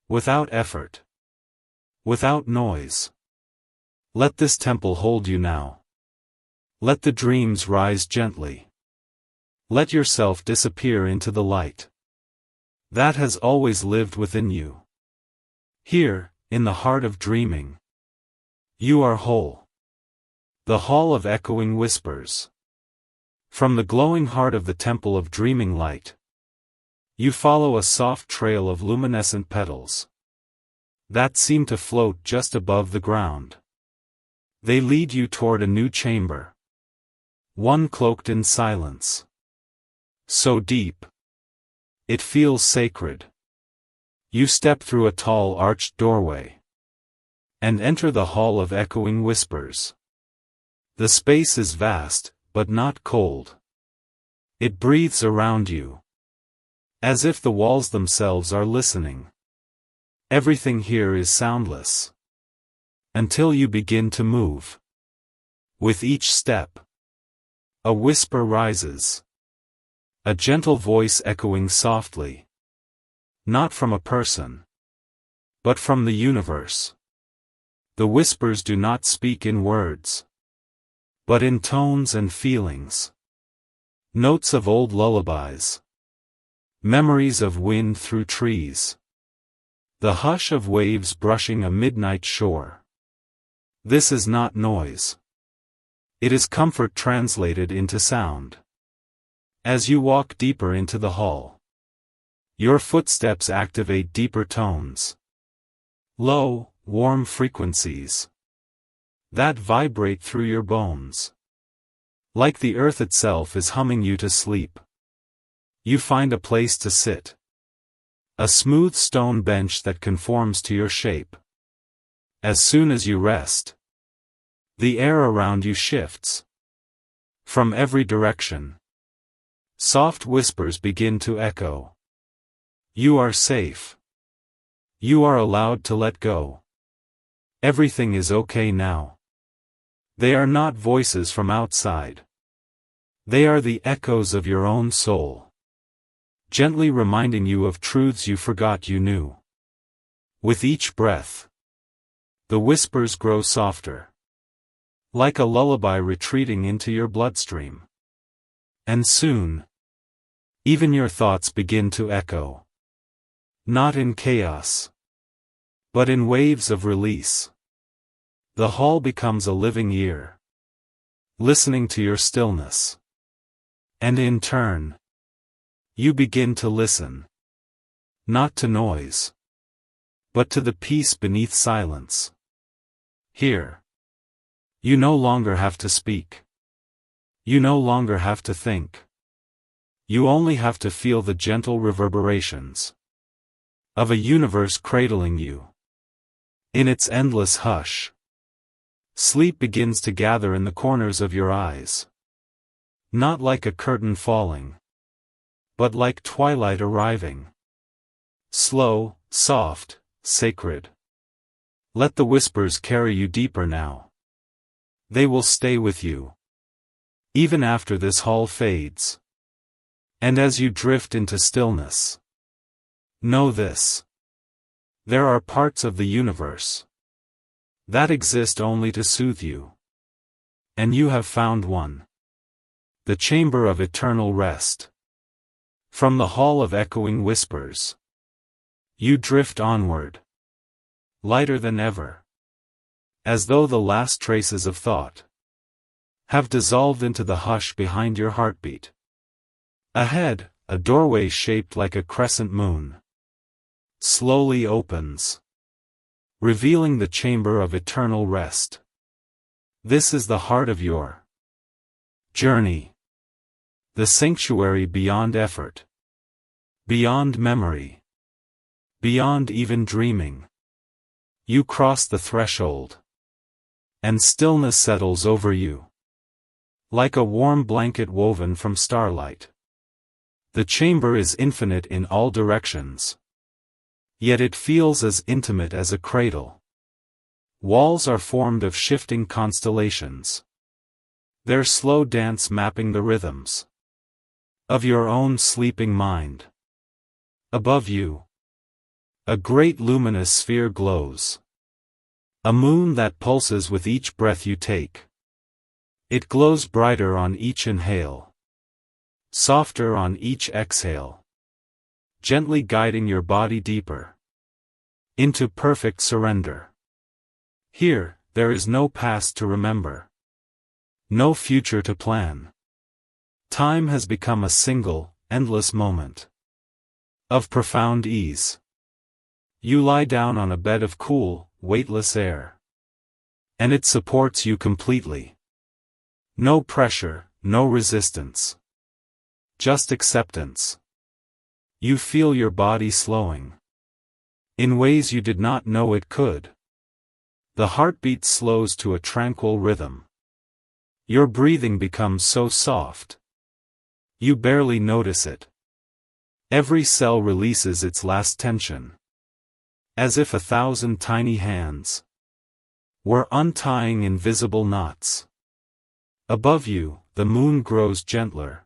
Without effort. Without noise. Let this temple hold you now. Let the dreams rise gently. Let yourself disappear into the light that has always lived within you. Here, in the heart of dreaming, you are whole. The hall of echoing whispers. From the glowing heart of the temple of dreaming light, you follow a soft trail of luminescent petals that seem to float just above the ground. They lead you toward a new chamber. One cloaked in silence. So deep. It feels sacred. You step through a tall arched doorway and enter the hall of echoing whispers. The space is vast, but not cold. It breathes around you, as if the walls themselves are listening. Everything here is soundless, until you begin to move. With each step, a whisper rises. A gentle voice echoing softly. Not from a person, but from the universe. The whispers do not speak in words, but in tones and feelings. Notes of old lullabies. Memories of wind through trees. The hush of waves brushing a midnight shore. This is not noise. It is comfort translated into sound. As you walk deeper into the hall, your footsteps activate deeper tones. Low, warm frequencies that vibrate through your bones. Like the earth itself is humming you to sleep. You find a place to sit. A smooth stone bench that conforms to your shape. As soon as you rest, the air around you shifts. From every direction, soft whispers begin to echo. You are safe. You are allowed to let go. Everything is okay now. They are not voices from outside. They are the echoes of your own soul, gently reminding you of truths you forgot you knew. With each breath, the whispers grow softer, like a lullaby retreating into your bloodstream. And soon, even your thoughts begin to echo. Not in chaos, but in waves of release. The hall becomes a living ear, listening to your stillness. And in turn, you begin to listen. Not to noise, but to the peace beneath silence. Here, you no longer have to speak. You no longer have to think. You only have to feel the gentle reverberations of a universe cradling you. In its endless hush, sleep begins to gather in the corners of your eyes. Not like a curtain falling, but like twilight arriving. Slow, soft, sacred. Let the whispers carry you deeper now. They will stay with you, even after this hall fades. And as you drift into stillness, know this. There are parts of the universe that exist only to soothe you. And you have found one. The chamber of eternal rest. From the hall of echoing whispers, you drift onward, lighter than ever, as though the last traces of thought have dissolved into the hush behind your heartbeat. Ahead, a doorway shaped like a crescent moon slowly opens, revealing the chamber of eternal rest. This is the heart of your journey. The sanctuary beyond effort. Beyond memory. Beyond even dreaming. You cross the threshold, and stillness settles over you, like a warm blanket woven from starlight. The chamber is infinite in all directions, yet it feels as intimate as a cradle. Walls are formed of shifting constellations, their slow dance mapping the rhythms of your own sleeping mind. Above you, a great luminous sphere glows. A moon that pulses with each breath you take. It glows brighter on each inhale, softer on each exhale, gently guiding your body deeper into perfect surrender. Here, there is no past to remember, no future to plan. Time has become a single, endless moment of profound ease. You lie down on a bed of cool, weightless air, and it supports you completely. No pressure, no resistance. Just acceptance. You feel your body slowing in ways you did not know it could. The heartbeat slows to a tranquil rhythm. Your breathing becomes so soft, you barely notice it. Every cell releases its last tension, as if 1,000 tiny hands were untying invisible knots. Above you, the moon grows gentler,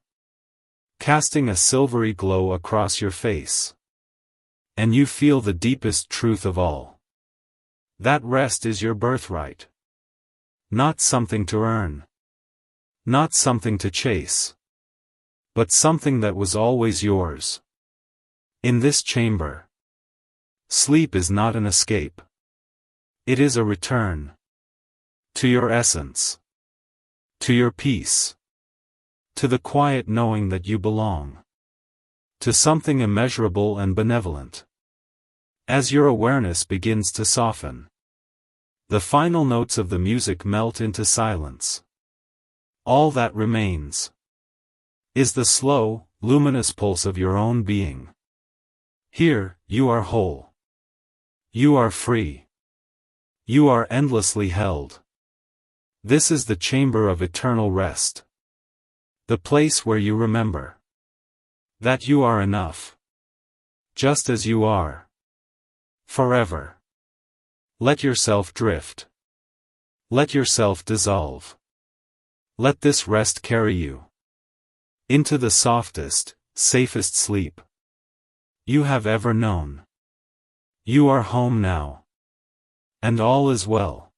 casting a silvery glow across your face. And you feel the deepest truth of all. That rest is your birthright. Not something to earn. Not something to chase. but something that was always yours. In this chamber, sleep is not an escape. It is a return to your essence, to your peace, to the quiet knowing that you belong, to something immeasurable and benevolent. As your awareness begins to soften, the final notes of the music melt into silence. All that remains is the slow, luminous pulse of your own being. Here, you are whole. You are free. You are endlessly held. This is the chamber of eternal rest. The place where you remember that you are enough, just as you are, forever. Let yourself drift. Let yourself dissolve. Let this rest carry you into the softest, safest sleep you have ever known. You are home now. And all is well.